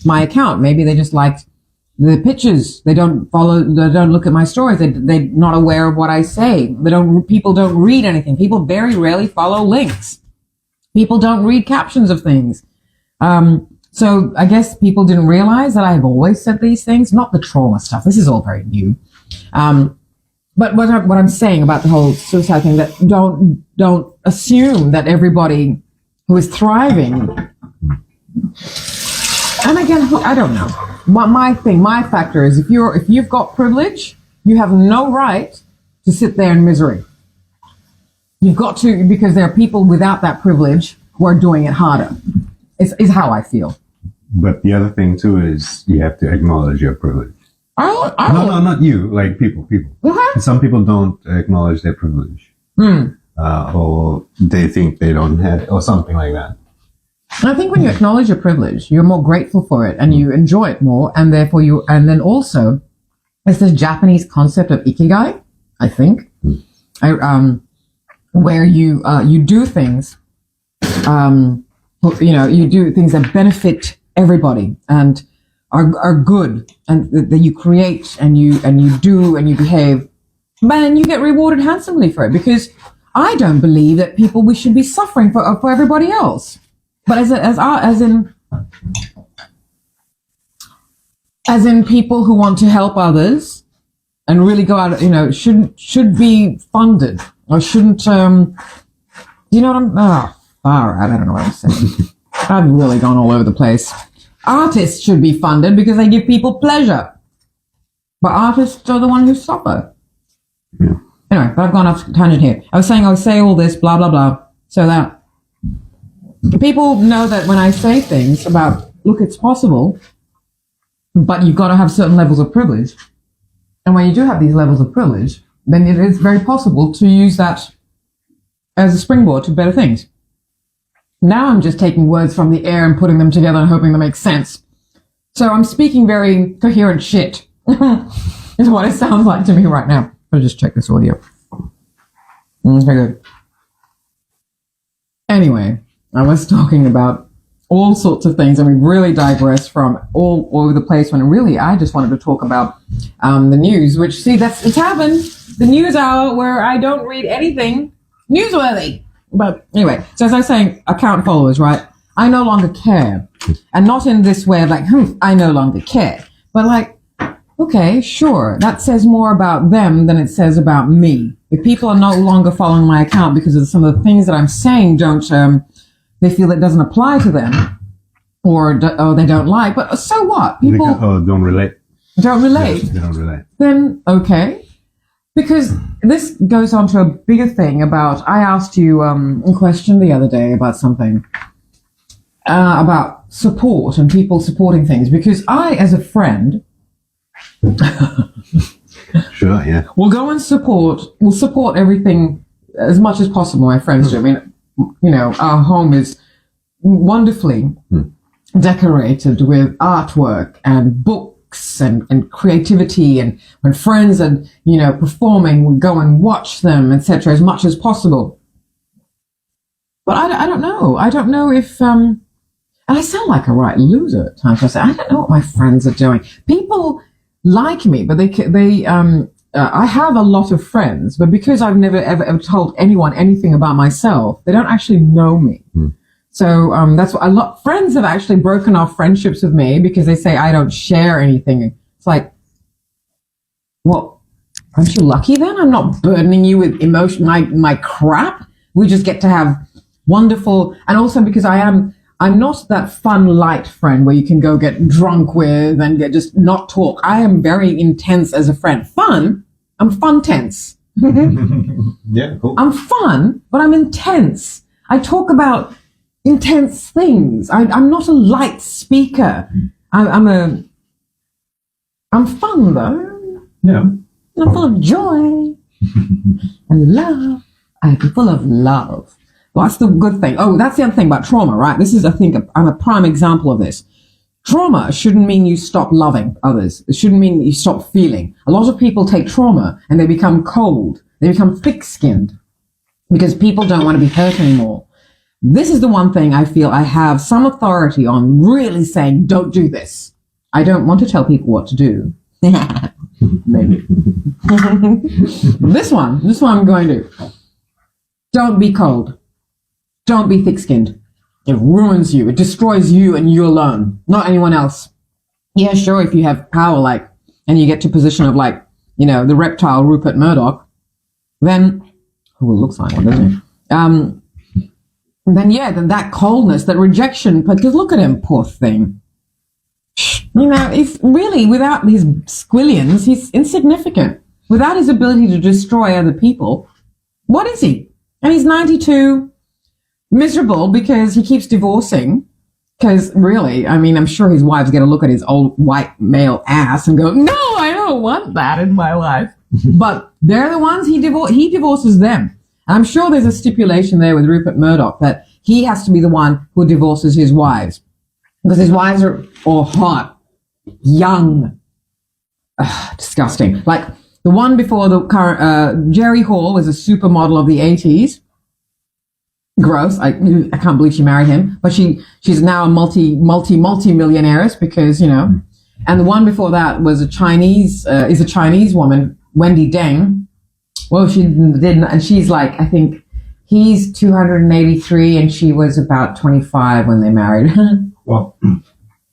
my account. Maybe they just liked the pictures. They don't look at my stories. They're not aware of what I say. People don't read anything. People very rarely follow links. People don't read captions of things. So I guess people didn't realize that I've always said these things, not the trauma stuff. This is all very new. But what I'm saying about the whole suicide thing, that don't assume that everybody who is thriving, and again, I don't know. My factor is if you've got privilege, you have no right to sit there in misery. You've got to, because there are people without that privilege who are doing it harder. Is how I feel. But the other thing too is you have to acknowledge your privilege. No, not you. Like people. Uh-huh. Some people don't acknowledge their privilege, or they think they don't have it, or something like that. And I think when you acknowledge your privilege, you're more grateful for it and you enjoy it more, and therefore and then also, it's this Japanese concept of ikigai, I think, where you do things, you do things that benefit everybody and are good, and that you create and you do and you behave, man, you get rewarded handsomely for it, because I don't believe that we should be suffering for everybody else. But as in people who want to help others and really go out, should be funded, or shouldn't, you know what I don't know what I'm saying. I've really gone all over the place. Artists should be funded because they give people pleasure. But artists are the ones who suffer. Yeah. Anyway, but I've gone off tangent here. I was saying I would say all this, blah, blah, blah, so that people know that when I say things about, look, it's possible, but you've got to have certain levels of privilege. And when you do have these levels of privilege, then it is very possible to use that as a springboard to better things. Now I'm just taking words from the air and putting them together and hoping they make sense. So I'm speaking very coherent shit, is what it sounds like to me right now. I'll just check this audio. Okay, good. Anyway, I was talking about all sorts of things, and we really digressed from all over the place when really I just wanted to talk about the news, which, see, it's happened. The news hour where I don't read anything newsworthy. But anyway, so as I was saying, account followers, right? I no longer care. And not in this way of like, I no longer care. But like, okay, sure, that says more about them than it says about me. If people are no longer following my account because of some of the things that I'm saying they feel it doesn't apply to them, or they don't like, but so what? People don't relate. Don't relate? Yes, they don't relate. Then, okay. Because this goes on to a bigger thing about, I asked you a question the other day about something, about support and people supporting things. Because I, as a friend, sure, yeah, will support everything as much as possible, my friends do. I mean, our home is wonderfully decorated with artwork and books and creativity, and when friends are performing, we go and watch them, etc., as much as possible. But I don't know if and I sound like a right loser at times. I say I don't know what my friends are doing. People like me, but I have a lot of friends, but because I've never ever told anyone anything about myself, they don't actually know me. So that's what friends have actually broken off friendships with me because they say I don't share anything. It's like, well, aren't you lucky then? I'm not burdening you with my crap. We just get to have wonderful, and also because I'm not that fun light friend where you can go get drunk with and just not talk. I am very intense as a friend. Fun. I'm fun tense. Yeah, cool. I'm fun, but I'm intense. I talk about intense things. I'm not a light speaker. I'm fun though. Yeah. I'm full of joy and love. I'm full of love. Well, that's the good thing. Oh, that's the other thing about trauma, right? This is, I think, I'm a prime example of this. Trauma shouldn't mean you stop loving others. It shouldn't mean you stop feeling. A lot of people take trauma and they become cold. They become thick-skinned because people don't want to be hurt anymore. this is the one thing I feel I have some authority on, really saying, don't do this. I don't want to tell people what to do. Maybe. This one I'm going to. Don't be cold. Don't be thick-skinned. It ruins you. It destroys you and you alone, not anyone else. Yeah, sure, if you have power, and you get to a position of, the reptile Rupert Murdoch, then, who looks like one, doesn't he? Then that coldness, that rejection, because look at him, poor thing. If really, without his squillions, he's insignificant. Without his ability to destroy other people, what is he? And he's 92, miserable because he keeps divorcing. Because really, I'm sure his wives get a look at his old white male ass and go, no, I don't want that in my life. But they're the ones he divorces them. And I'm sure there's a stipulation there with Rupert Murdoch that he has to be the one who divorces his wives. Because his wives are all hot, young, disgusting. Like the one before the current, Jerry Hall is a supermodel of the 80s. Gross. I can't believe she married him. But she's now a multi-millionaire because, and the one before that was a Chinese woman, Wendy Deng. Well, she didn't, and she's I think he's 283 and she was about 25 when they married. Well,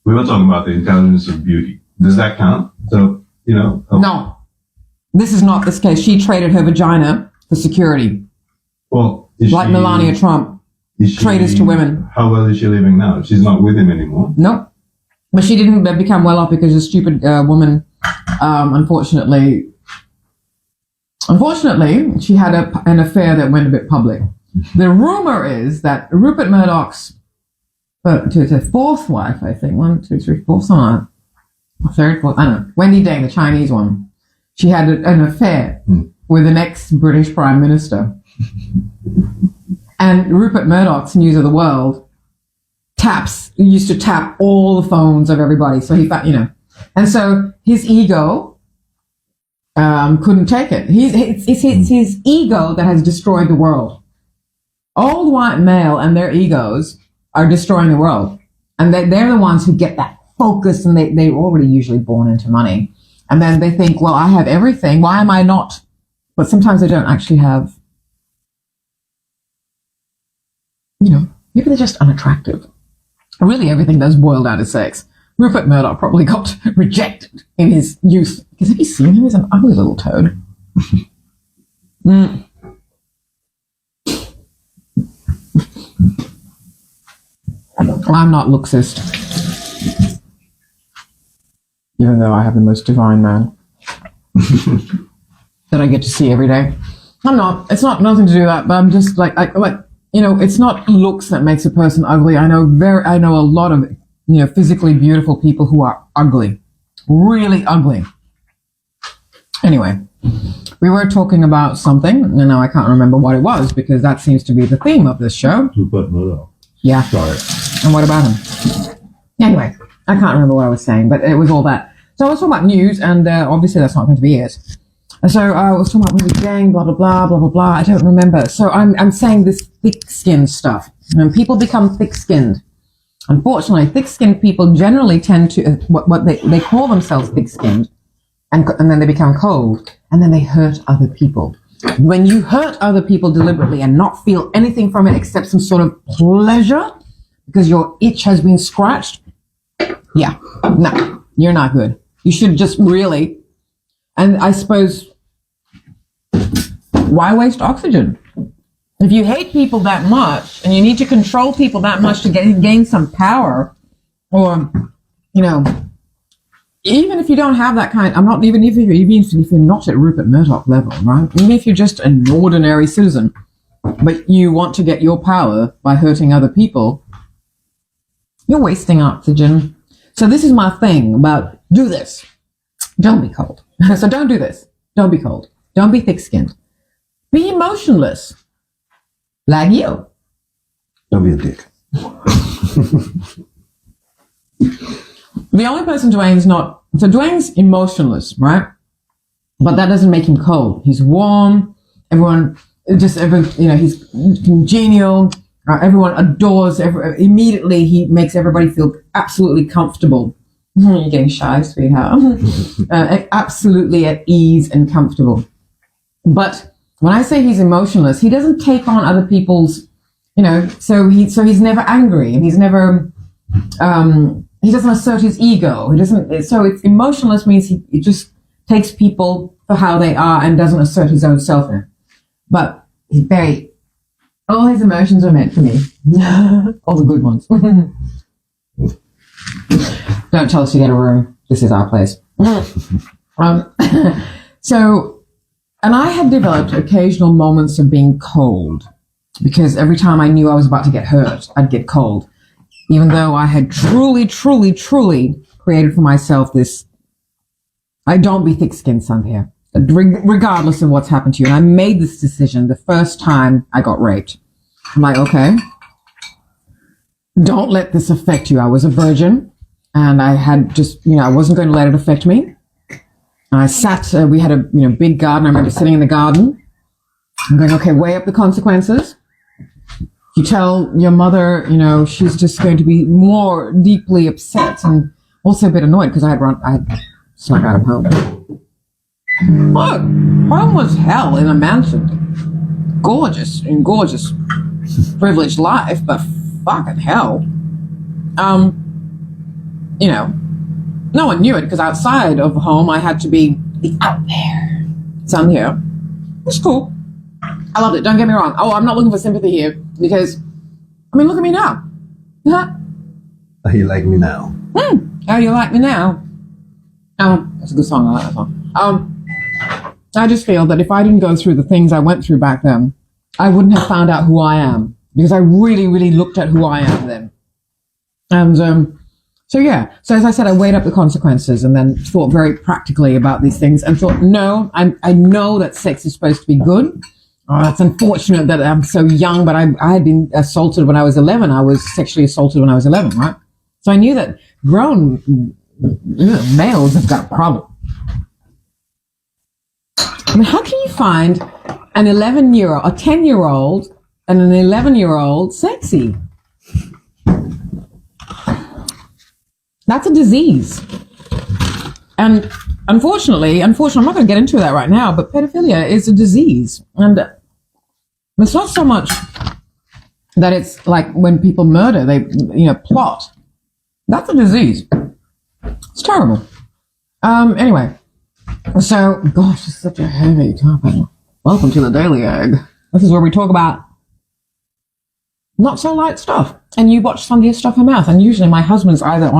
we were talking about the intelligence of beauty. Does that count? So, No. This is not this case. She traded her vagina for security. Well, Melania Trump. Traitors to women. How well is she living now? She's not with him anymore. Nope. But she didn't become well off because a stupid woman, unfortunately, she had an affair that went a bit public. The rumor is that Rupert Murdoch's fourth wife, I think, 1, 2, 3, 4, something like that. Third, fourth, I don't know. Wendy Deng, the Chinese one. She had an affair with the next British Prime Minister. And Rupert Murdoch's News of the World used to tap all the phones of everybody. So he found, and so his ego couldn't take it. It's his ego that has destroyed the world. Old white male and their egos are destroying the world. And they're the ones who get that focus, and they're already usually born into money. And then they think, well, I have everything. Why am I not? But sometimes they don't actually have, maybe they're just unattractive. Really, everything does boil down to sex. Rupert Murdoch probably got rejected in his youth. Because have you seen him? He's an ugly little toad. I'm not looksist. Even though I have the most divine man that I get to see every day. I'm not. It's not nothing to do with that, but I'm just it's not looks that makes a person ugly. I know a lot of, physically beautiful people who are ugly. Really ugly. Anyway, we were talking about something, and now I can't remember what it was, because that seems to be the theme of this show. Rupert Murdoch. Yeah. Sorry. And what about him? Anyway, I can't remember what I was saying, but it was all that. So I was talking about news, and obviously that's not going to be it. So I was talking about Wendy Deng, blah, blah, blah, blah, blah, blah. I don't remember. So I'm saying this thick-skinned stuff. When people become thick-skinned, unfortunately, thick-skinned people generally tend to, what they call themselves thick-skinned, and then they become cold, and then they hurt other people. When you hurt other people deliberately and not feel anything from it except some sort of pleasure because your itch has been scratched, yeah, no, you're not good. You should just really, and I suppose, why waste oxygen? If you hate people that much and you need to control people that much to gain some power, or, even if you don't have that kind, even if you're not at Rupert Murdoch level, right? Even if you're just an ordinary citizen, but you want to get your power by hurting other people, you're wasting oxygen. So this is my thing about do this. Don't be cold. So don't do this. Don't be cold. Don't be thick-skinned. Be emotionless. Like you. Don't be a dick. The only person Duane's not... So Duane's emotionless, right? But that doesn't make him cold. He's warm. He's congenial. Everyone adores. Immediately, he makes everybody feel absolutely comfortable. You're getting shy, sweetheart. Absolutely at ease and comfortable. But when I say he's emotionless, he doesn't take on other people's, so he's never angry, and he's never, he doesn't assert his ego. He doesn't, so it's emotionless means he just takes people for how they are and doesn't assert his own self in it. But he's all his emotions are meant for me. All the good ones. Don't tell us to get a room. This is our place. So, and I had developed occasional moments of being cold, because every time I knew I was about to get hurt, I'd get cold, even though I had truly, truly, truly created for myself this, don't be thick-skinned, son, here, regardless of what's happened to you. And I made this decision the first time I got raped. I'm like, okay, don't let this affect you. I was a virgin. And I had just, I wasn't going to let it affect me. And I sat, we had a, big garden. I remember sitting in the garden. I'm going, okay, weigh up the consequences. You tell your mother, she's just going to be more deeply upset and also a bit annoyed because I had snuck out of home. Look, home was hell in a mansion. Gorgeous, privileged life, but fucking hell. No one knew it because outside of home, I had to be out there. So I'm here. It's cool. I loved it. Don't get me wrong. Oh, I'm not looking for sympathy here because, look at me now. How you like me now? How you like me now? That's a good song. I like that song. I just feel that if I didn't go through the things I went through back then, I wouldn't have found out who I am, because I really, really looked at who I am then. And, so as I said, I weighed up the consequences and then thought very practically about these things and thought, no, I know that sex is supposed to be good. It's unfortunate that I'm so young, but I had been assaulted when I was 11. I was sexually assaulted when I was 11, right? So I knew that grown males have got a problem. How can you find an 11-year-old, a 10-year-old, and an 11-year-old sexy? That's a disease. And unfortunately, I'm not going to get into that right now, but pedophilia is a disease. And it's not so much that it's like when people murder, they, plot. That's a disease. It's terrible. Anyway, so, gosh, it's such a heavy topic. Welcome to the Daily Egg. This is where we talk about not so light stuff. And you watch somebody stuff her mouth. And usually my husband's either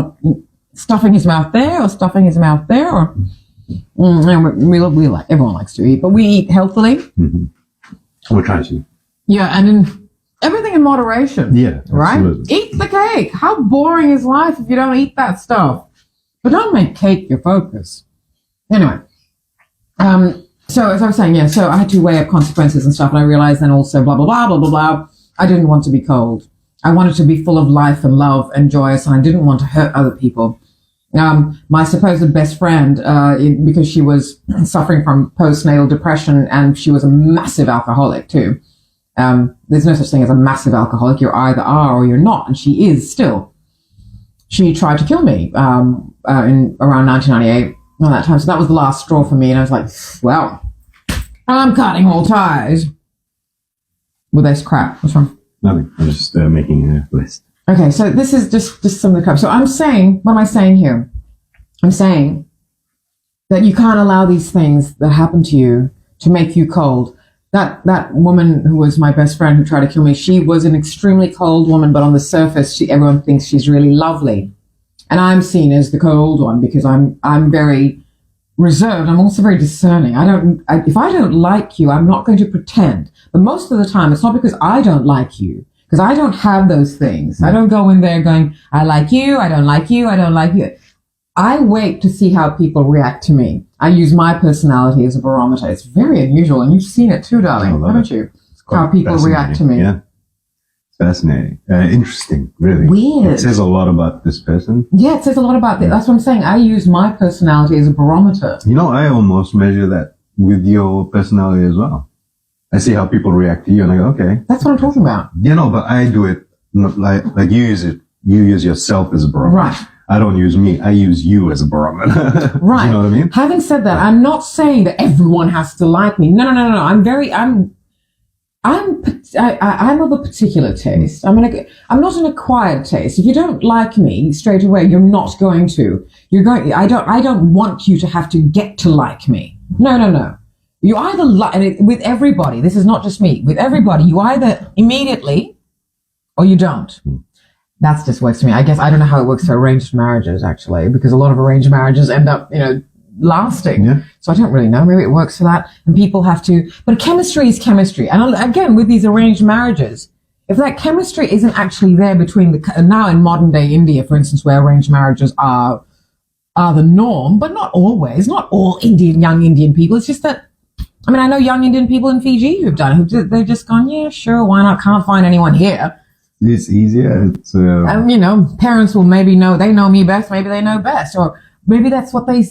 stuffing his mouth there or stuffing his mouth there. Or we like, everyone likes to eat, but we eat healthily. Mm-hmm. We're trying to. Yeah, and everything in moderation. Yeah, right? absolutely. Eat the cake. How boring is life if you don't eat that stuff? But don't make cake your focus. Anyway, so as I was saying, so I had to weigh up consequences and stuff, and I realized then also blah, blah, blah, blah, blah, blah. I didn't want to be cold. I wanted to be full of life and love and joyous, and I didn't want to hurt other people. My supposed best friend, because she was suffering from postnatal depression and she was a massive alcoholic too. There's no such thing as a massive alcoholic. You either are or you're not, and she is still. She tried to kill me in around 1998, around that time. So that was the last straw for me, and I was like, well, I'm cutting all ties with this crap. What's wrong? Nothing. I'm just making a list. Okay, so this is just some of the crap. So I'm saying, what am I saying here? I'm saying that you can't allow these things that happen to you to make you cold. That woman who was my best friend who tried to kill me, she was an extremely cold woman, but on the surface, everyone thinks she's really lovely. And I'm seen as the cold one because I'm very reserved. I'm also very discerning. If I don't like you, I'm not going to pretend. But most of the time, it's not because I don't like you, because I don't have those things. I don't go in there going, I like you, I don't like you, I don't like you. I wait to see how people react to me. I use my personality as a barometer. It's very unusual, and you've seen it too, darling, haven't you? How people react to me. Yeah. Fascinating. Interesting, really. Weird. It says a lot about this person. Yeah, it says a lot about it. That's what I'm saying. I use my personality as a barometer. I almost measure that with your personality as well. I see how people react to you, and I go, okay. That's what I'm talking about. You know, but I do it not like you use it. You use yourself as a barometer. Right. I don't use me. I use you as a barometer. Right. You know what I mean? Having said that, I'm not saying that everyone has to like me. No. I'm of a particular taste. I'm not an acquired taste. If you don't like me straight away, you're not going to. I don't want you to have to get to like me. No. You either like, and with everybody, this is not just me, with everybody, you either immediately or you don't. That's just works for me. I guess I don't know how it works for arranged marriages, actually, because a lot of arranged marriages end up, lasting. Yeah. So I don't really know. Maybe it works for that. And people have to, but chemistry is chemistry. And again, with these arranged marriages, if that chemistry isn't actually there between now in modern day India, for instance, where arranged marriages are the norm, but not always, not all young Indian people. It's just that, I know young Indian people in Fiji who've done it. They've just gone, yeah, sure, why not? Can't find anyone here. It's easier. It's parents will maybe know, they know me best, maybe they know best, or maybe that's what they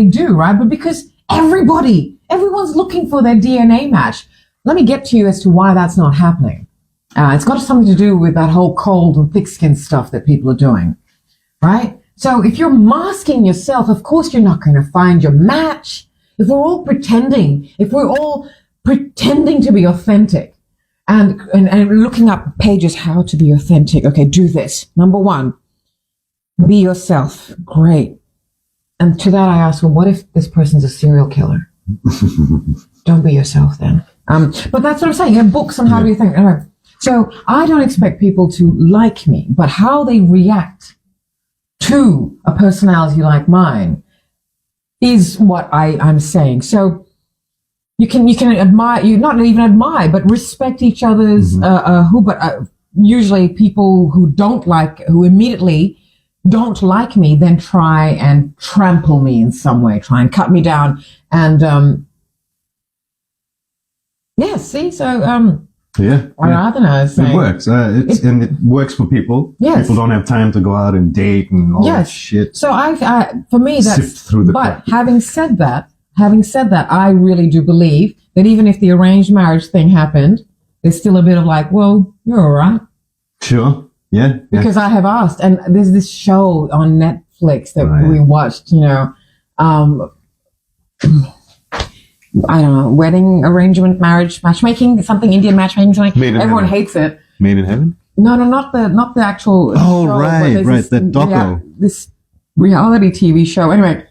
do, right? But because everyone's looking for their DNA match. Let me get to you as to why that's not happening. It's got something to do with that whole cold and thick skin stuff that people are doing, right? So if you're masking yourself, of course you're not going to find your match. If we're all pretending to be authentic and looking up pages, how to be authentic. Okay, do this. Number 1, be yourself. Great. And to that I ask, well, what if this person's a serial killer? Don't be yourself then. But that's what I'm saying. You have books on how do you think. Anyway, so I don't expect people to like me, but how they react to a personality like mine is what I'm saying. So you can admire, you not even admire, but respect each other's, usually people who immediately don't like me, then try and trample me in some way, try and cut me down. And, I don't know. It works. And it works for people. Yes. People don't have time to go out and date and all that shit. So for me, that's, sift through the but crap. having said that, I really do believe that even if the arranged marriage thing happened, there's still a bit of like, well, you're all right. Sure. Yeah. Because I have asked, and there's this show on Netflix that we watched, I don't know, wedding arrangement, marriage, matchmaking, something Indian matchmaking, something. Everyone hates it. Made in Heaven? No, not the actual Oh, show, right, that doco. This reality TV show. Anyway,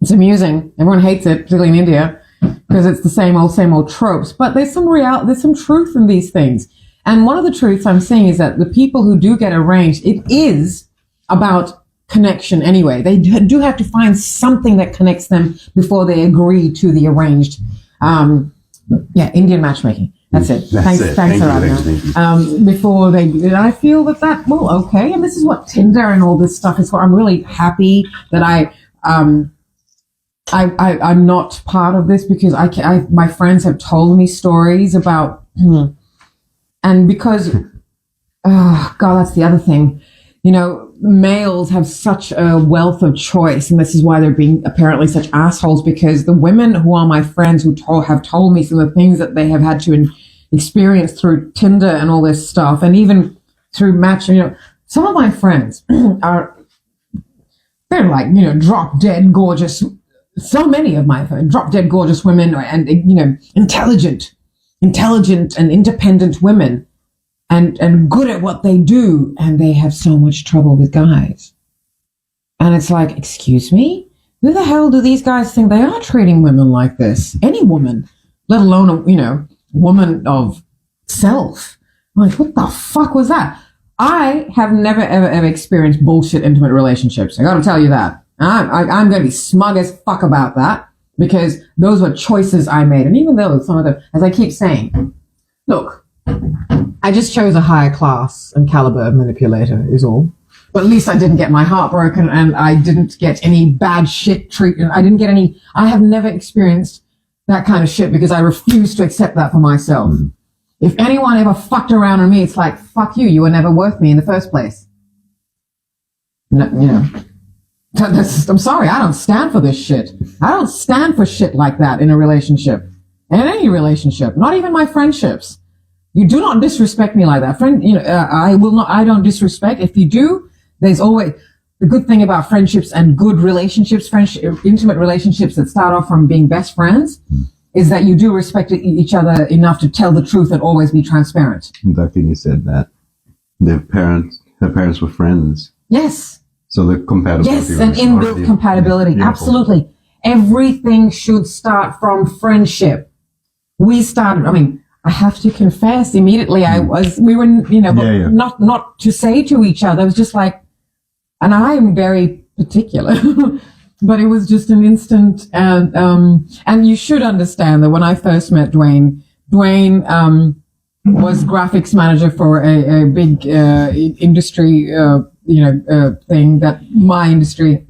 it's amusing. Everyone hates it, particularly in India, because it's the same old tropes. But there's some truth in these things. And one of the truths I'm seeing is that the people who do get arranged, it is about connection anyway. They do have to find something that connects them before they agree to the arranged, Indian matchmaking. That's it. Thanks, Aradhana. Before they, and I feel that okay. And this is what Tinder and all this stuff is for. I'm really happy that I'm not part of this, because my friends have told me stories about, and because, oh God, that's the other thing. Males have such a wealth of choice, and this is why they're being apparently such assholes, because the women who are my friends who have told me some of the things that they have had to experience through Tinder and all this stuff, and even through matching, some of my friends they're like, drop dead gorgeous, so many of my friends, drop dead gorgeous women, and, intelligent and independent women. And good at what they do, and they have so much trouble with guys. And it's like, excuse me? Who the hell do these guys think they are treating women like this? Any woman, let alone a, woman of self. I'm like, what the fuck was that? I have never, ever experienced bullshit intimate relationships. I gotta tell you that. I'm gonna be smug as fuck about that, because those were choices I made. And even though some of them, as I keep saying, look, I just chose a higher class and caliber manipulator is all. But at least I didn't get my heart broken, and I didn't get any bad shit treatment. I have never experienced that kind of shit, because I refuse to accept that for myself. If anyone ever fucked around on me, it's like, fuck you, you were never worth me in the first place. No, I'm sorry, I don't stand for this shit. I don't stand for shit like that in a relationship. in any relationship, not even my friendships. You do not disrespect me like that. I don't disrespect. If you do, there's always the good thing about friendships and good relationships, intimate relationships that start off from being best friends, is that you do respect each other enough to tell the truth and always be transparent. Duffy said that her parents were friends. Yes. So the compatibility. Yes, and inbuilt compatibility. Beautiful. Absolutely. Everything should start from friendship. I have to confess immediately we were, not to say to each other. It was just like, and I'm very particular, but it was just an instant. And you should understand that when I first met Duane, was graphics manager for a big, industry, thing that my industry,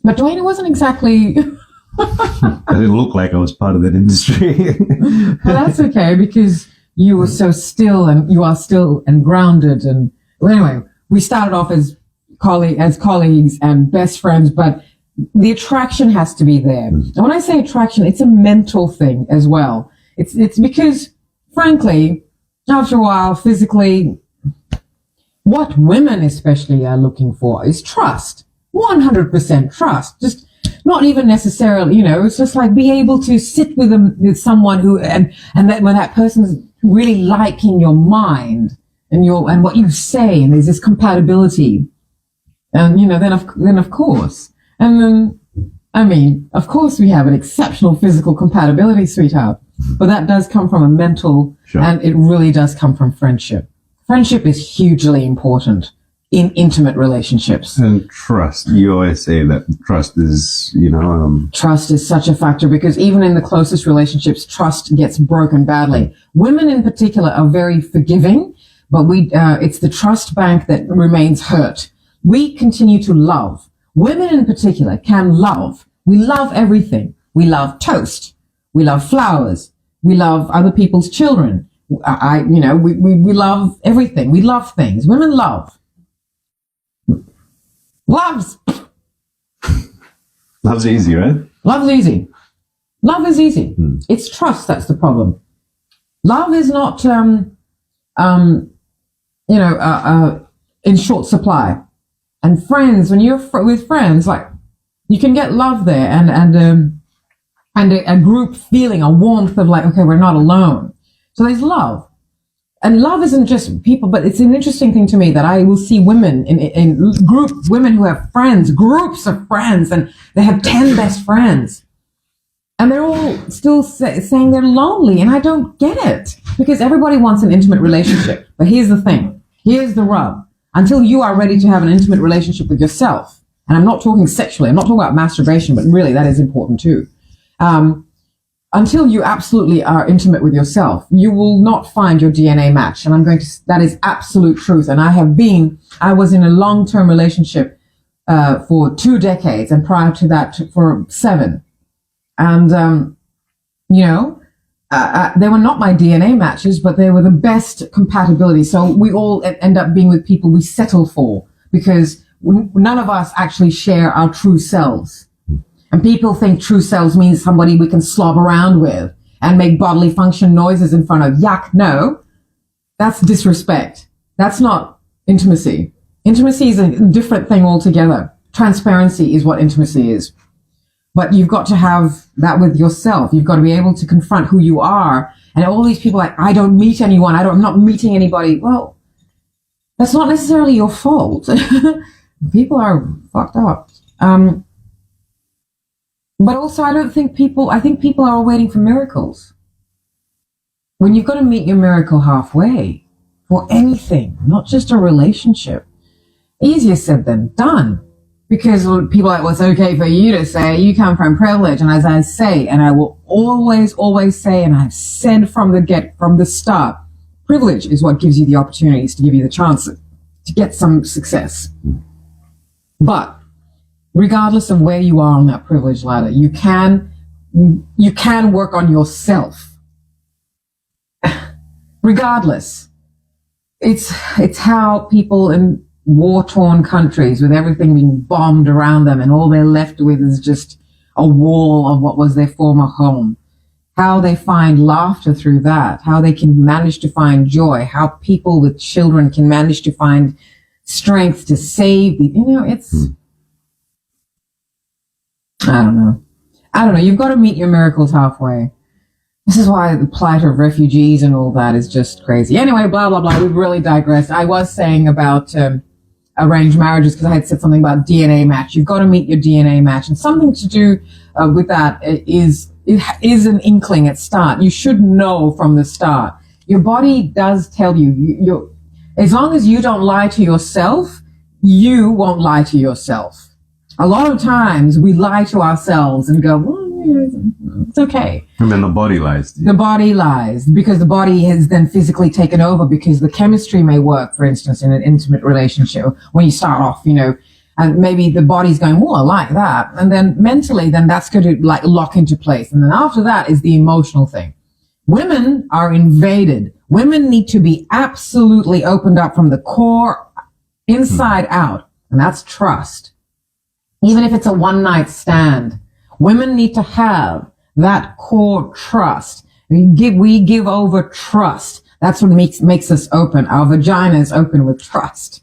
but Duane wasn't exactly, I didn't look like I was part of that industry. But that's okay because you were so still and you are still and grounded. And well, anyway, we started off as colleagues and best friends, but the attraction has to be there. And when I say attraction, it's a mental thing as well. It's because, frankly, after a while, physically, what women especially are looking for is trust. 100% trust. Just not even necessarily, it's just like be able to sit with someone who, and that when that person's really liking your mind and what you say, and there's this compatibility. And, then of course, and then, of course we have an exceptional physical compatibility, sweetheart, but that does come from a mental, sure. And it really does come from friendship. Friendship is hugely important in intimate relationships. And trust. You always say that trust is, Trust is such a factor because even in the closest relationships, trust gets broken badly. Women in particular are very forgiving, but it's the trust bank that remains hurt. We continue to love. Women in particular can love. We love everything. We love toast. We love flowers. We love other people's children. We love everything. We love things. Women love. Love's easy, right? Love's easy. Love is easy. It's trust that's the problem. Love is not, in short supply. And friends, when you're with friends, like you can get love there and a group feeling, a warmth of like, okay, we're not alone. So there's love. And love isn't just people, but it's an interesting thing to me that I will see women in women who have friends, groups of friends, and they have 10 best friends. And they're all still saying they're lonely. And I don't get it because everybody wants an intimate relationship. But here's the thing. Here's the rub. Until you are ready to have an intimate relationship with yourself, and I'm not talking sexually, I'm not talking about masturbation, but really that is important too. Until you absolutely are intimate with yourself, you will not find your DNA match. And that is absolute truth. And I was in a long-term relationship, for 2 decades and prior to that for 7. And, they were not my DNA matches, but they were the best compatibility. So we all end up being with people we settle for because none of us actually share our true selves. And people think true selves means somebody we can slob around with and make bodily function noises in front of. Yuck, no. That's disrespect. That's not intimacy. Intimacy is a different thing altogether. Transparency is what intimacy is. But you've got to have that with yourself. You've got to be able to confront who you are. And all these people like, I don't meet anyone. I'm not meeting anybody. Well, that's not necessarily your fault. People are fucked up. But also, I think people are waiting for miracles. When you've got to meet your miracle halfway for anything, not just a relationship. Easier said than done. Because people are like, well, it's okay for you to say you come from privilege. And as I say, and I will always, always say, and I've said from the start, privilege is what gives you the opportunities to give you the chance to get some success. But regardless of where you are on that privilege ladder, you can work on yourself. Regardless. It's how people in war-torn countries with everything being bombed around them and all they're left with is just a wall of what was their former home. how they find laughter through that, how they can manage to find joy, how people with children can manage to find strength to save the, it's, I don't know. You've got to meet your miracles halfway. This is why the plight of refugees and all that is just crazy. Anyway, blah, blah, blah. We've really digressed. I was saying about arranged marriages because I had said something about DNA match. You've got to meet your DNA match. And something to do with that is an inkling at start. You should know from the start. Your body does tell you, as long as you don't lie to yourself, you won't lie to yourself. A lot of times we lie to ourselves and go, well, it's okay. And then the body lies. The body lies because the body has then physically taken over because the chemistry may work, for instance, in an intimate relationship when you start off, and maybe the body's going, well, I like that. And then mentally, then that's going to like lock into place. And then after that is the emotional thing. Women are invaded. Women need to be absolutely opened up from the core inside out. And that's trust. Even if it's a one night stand, women need to have that core trust. We give over trust. That's what makes us open. Our vagina is open with trust.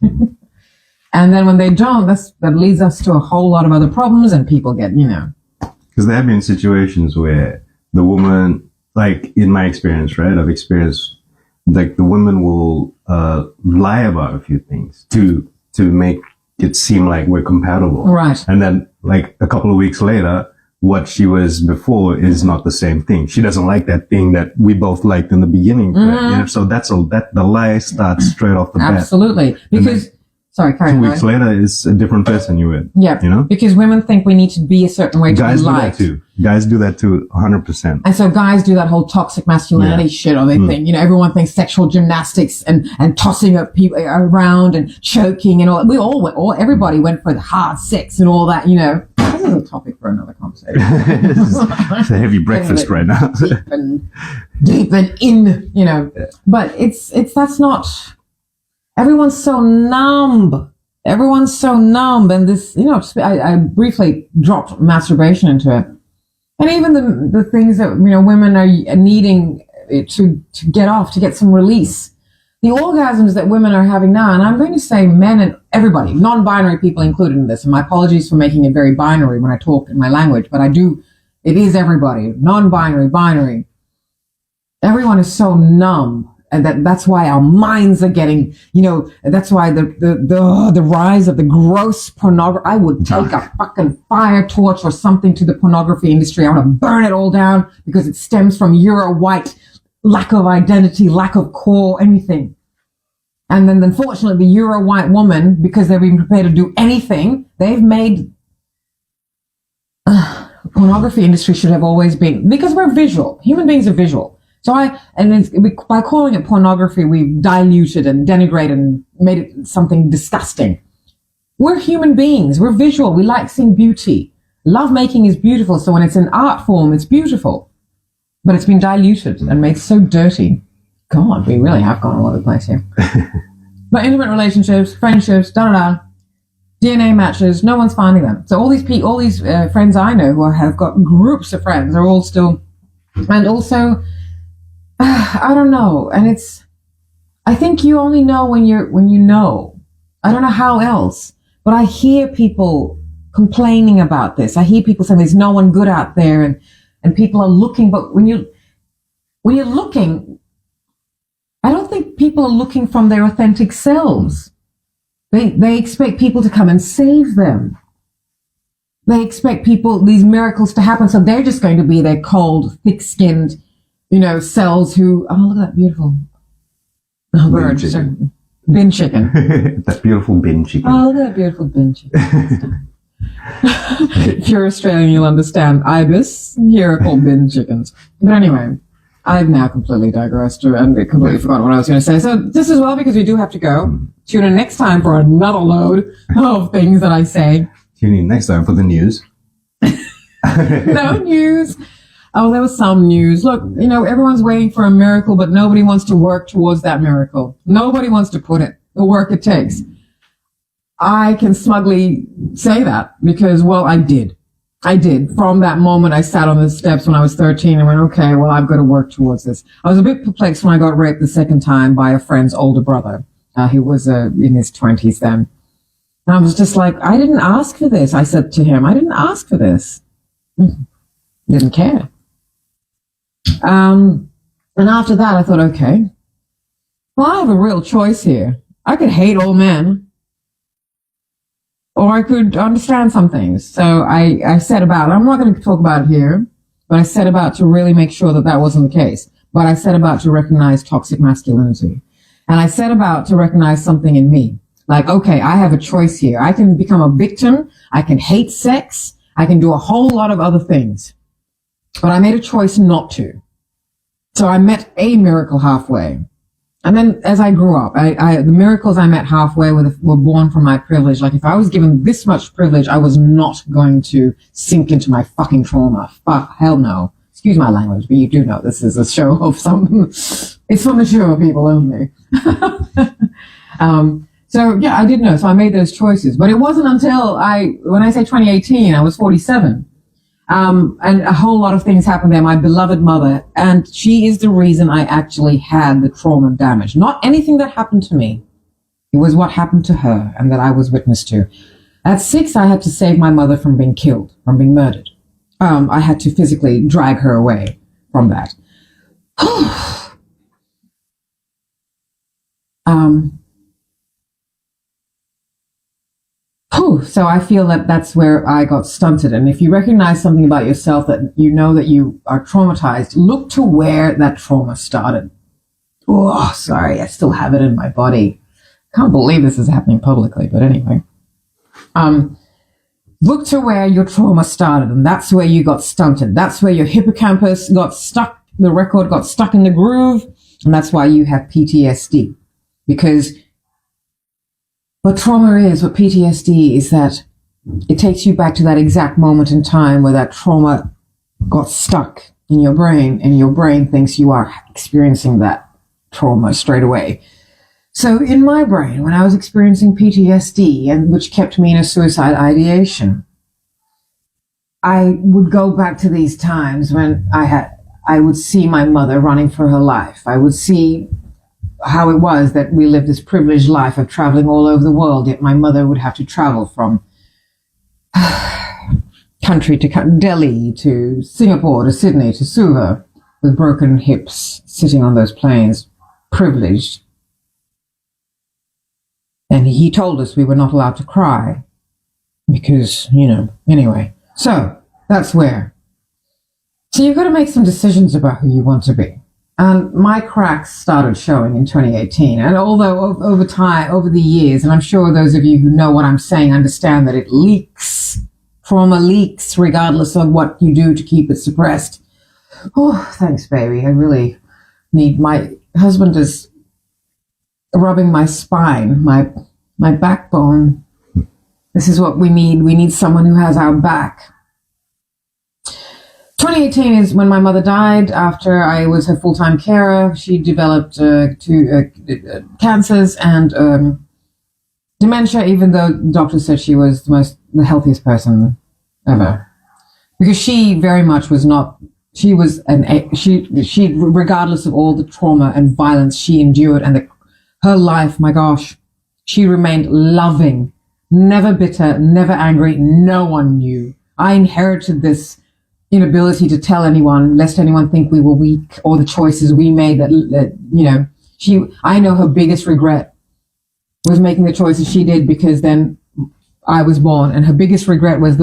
And then when they don't, that leads us to a whole lot of other problems and people get, Because there have been situations where the woman, like in my experience, right? I've experienced like the woman will lie about a few things to make it seem like we're compatible. Right. And then like a couple of weeks later, what she was before is not the same thing. She doesn't like that thing that we both liked in the beginning. Mm-hmm. So the lie starts straight off the bat. Absolutely. Because, sorry, Karen. 2 weeks later is a different person you're with. Yeah. Because women think we need to be a certain way to be liked. Guys do that too, 100%. And so guys do that whole toxic masculinity shit, or they think, everyone thinks sexual gymnastics and tossing up people around and choking and all. Everybody went for the hard sex and all that, This is a topic for another conversation. It's a heavy breakfast right now. deep and in, But that's not. Everyone's so numb. And this, I briefly dropped masturbation into it. And even the things that, women are needing to get off, to get some release. The orgasms that women are having now, and I'm going to say men and everybody, non-binary people included in this, and my apologies for making it very binary when I talk in my language, but it is everybody, non-binary, binary. Everyone is so numb. And that's why our minds are getting, that's why the rise of the gross pornography. I would take a fucking fire torch or something to the pornography industry. I want to burn it all down because it stems from Euro-white lack of identity, lack of core, anything. And then unfortunately the Euro-white woman, because they've been prepared to do anything, they've made pornography industry should have always been, because we're visual. Human beings are visual. So by calling it pornography, we've diluted and denigrated and made it something disgusting. We're human beings. We're visual. We like seeing beauty. Lovemaking is beautiful. So when it's in art form, it's beautiful. But it's been diluted and made so dirty. God, we really have gone all over the place here. But intimate relationships, friendships, DNA matches, no one's finding them. So all these friends I know who have got groups of friends are all still, and also, I don't know. And I think you only know when you know. I don't know how else, but I hear people complaining about this. I hear people saying there's no one good out there and people are looking, but when you're looking, I don't think people are looking from their authentic selves. They expect people to come and save them. They expect these miracles to happen. So they're just going to be their cold, thick-skinned, cells who, oh, look at that beautiful bird. Bin chicken. That beautiful bin chicken. Oh, look at that beautiful bin chicken. If you're Australian, you'll understand ibis. Here are called bin chickens. But anyway, I've now completely digressed and completely forgotten what I was going to say. So this is well because we do have to go. Tune in next time for another load of things that I say. Tune in next time for the news. No news. Oh, there was some news. Look, everyone's waiting for a miracle, but nobody wants to work towards that miracle. Nobody wants to put it, the work it takes. I can smugly say that because, well, I did. I did. From that moment, I sat on the steps when I was 13 and went, okay, well, I've got to work towards this. I was a bit perplexed when I got raped the second time by a friend's older brother. He was in his 20s then. And I was just like, I didn't ask for this. I said to him, I didn't ask for this. Didn't care. And after that, I thought, okay, well, I have a real choice here. I could hate all men, or I could understand some things. So I set about, I'm not going to talk about it here, but I set about to really make sure that that wasn't the case. But I set about to recognize toxic masculinity. And I set about to recognize something in me. Like, okay, I have a choice here. I can become a victim. I can hate sex. I can do a whole lot of other things. But I made a choice not to. So I met a miracle halfway. And then as I grew up, the miracles I met halfway were born from my privilege. Like if I was given this much privilege, I was not going to sink into my fucking trauma. Fuck, hell no. Excuse my language, but you do know this is a show of it's for mature people only. So yeah, I did know. So I made those choices, but it wasn't until when I say 2018, I was 47. And a whole lot of things happened there. My beloved mother, and she is the reason I actually had the trauma damage. Not anything that happened to me. It was what happened to her and that I was witness to. At 6, I had to save my mother from being killed, from being murdered. I had to physically drag her away from that. So I feel that that's where I got stunted. And if you recognize something about yourself that you know that you are traumatized, look to where that trauma started. Oh, sorry, I still have it in my body. Can't believe this is happening publicly, but anyway. Look to where your trauma started, and that's where you got stunted. That's where your hippocampus got stuck, the record got stuck in the groove, and that's why you have PTSD. Because what trauma is, what PTSD is, that it takes you back to that exact moment in time where that trauma got stuck in your brain, and your brain thinks you are experiencing that trauma straight away. So in my brain, when I was experiencing PTSD, and which kept me in a suicide ideation, I would go back to these times when I would see my mother running for her life. I would see how it was that we lived this privileged life of traveling all over the world, yet my mother would have to travel from country to Delhi to Singapore to Sydney to Suva with broken hips, sitting on those planes, privileged. And he told us we were not allowed to cry because, anyway. So that's where. So you've got to make some decisions about who you want to be. And my cracks started showing in 2018. And although over time, over the years, and I'm sure those of you who know what I'm saying understand that it leaks, trauma leaks regardless of what you do to keep it suppressed. Oh, thanks, baby. I really need, my husband is rubbing my spine, my backbone. This is what we need. We need someone who has our back. 2018 is when my mother died. After I was her full-time carer, she developed two cancers and dementia, even though doctors said she was the healthiest person ever. Because she very much was not, she regardless of all the trauma and violence she endured and her life, my gosh, she remained loving, never bitter, never angry. No one knew. I inherited this inability to tell anyone, lest anyone think we were weak, or the choices we made I know her biggest regret was making the choices she did, because then I was born, and her biggest regret was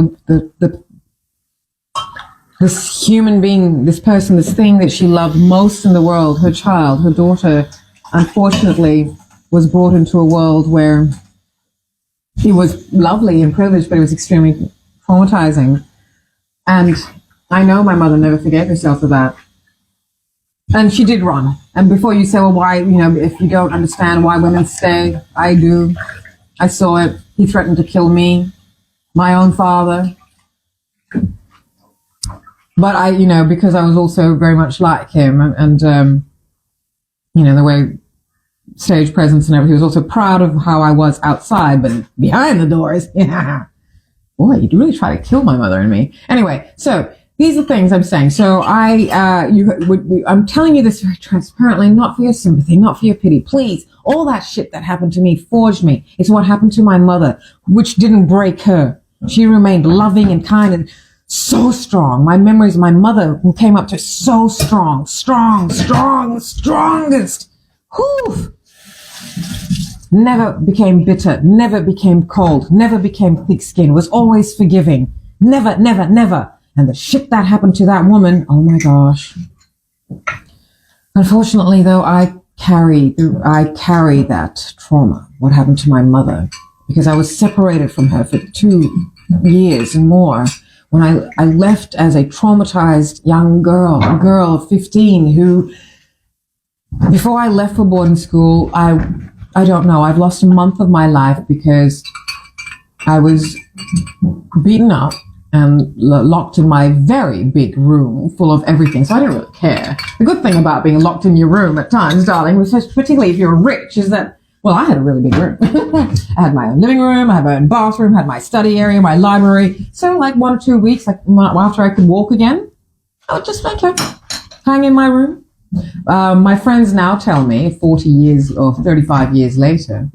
this human being, this person, this thing that she loved most in the world, her child, her daughter, unfortunately was brought into a world where it was lovely and privileged, but it was extremely traumatizing. And I know my mother never forgave herself for that. And she did run. And before you say, well, why, if you don't understand why women stay, I do. I saw it. He threatened to kill me, my own father. But because I was also very much like him, and the way stage presence and everything, he was also proud of how I was outside, but behind the doors, yeah. boy, you really try to kill my mother and me. Anyway, so these are things I'm saying. So I'm telling you this very transparently, not for your sympathy, not for your pity. Please, all that shit that happened to me forged me. It's what happened to my mother, which didn't break her. She remained loving and kind and so strong. My memories of my mother, who came up to so strong, the strongest. Whew. Never became bitter, never became cold, never became thick-skinned, was always forgiving. Never. And the shit that happened to that woman, oh my gosh. Unfortunately, though, I carry that trauma, what happened to my mother, because I was separated from her for 2 years and more. When I left as a traumatized young girl, a girl of 15 who, before I left for boarding school, I don't know, I've lost a month of my life because I was beaten up and locked in my very big room full of everything. So I didn't really care. The good thing about being locked in your room at times, darling, was particularly if you're rich, is that, well, I had a really big room. I had my own living room, I had my own bathroom, had my study area, my library. So like 1 or 2 weeks, like after I could walk again, I would just hang in my room. My friends now tell me, 40 years or 35 years later,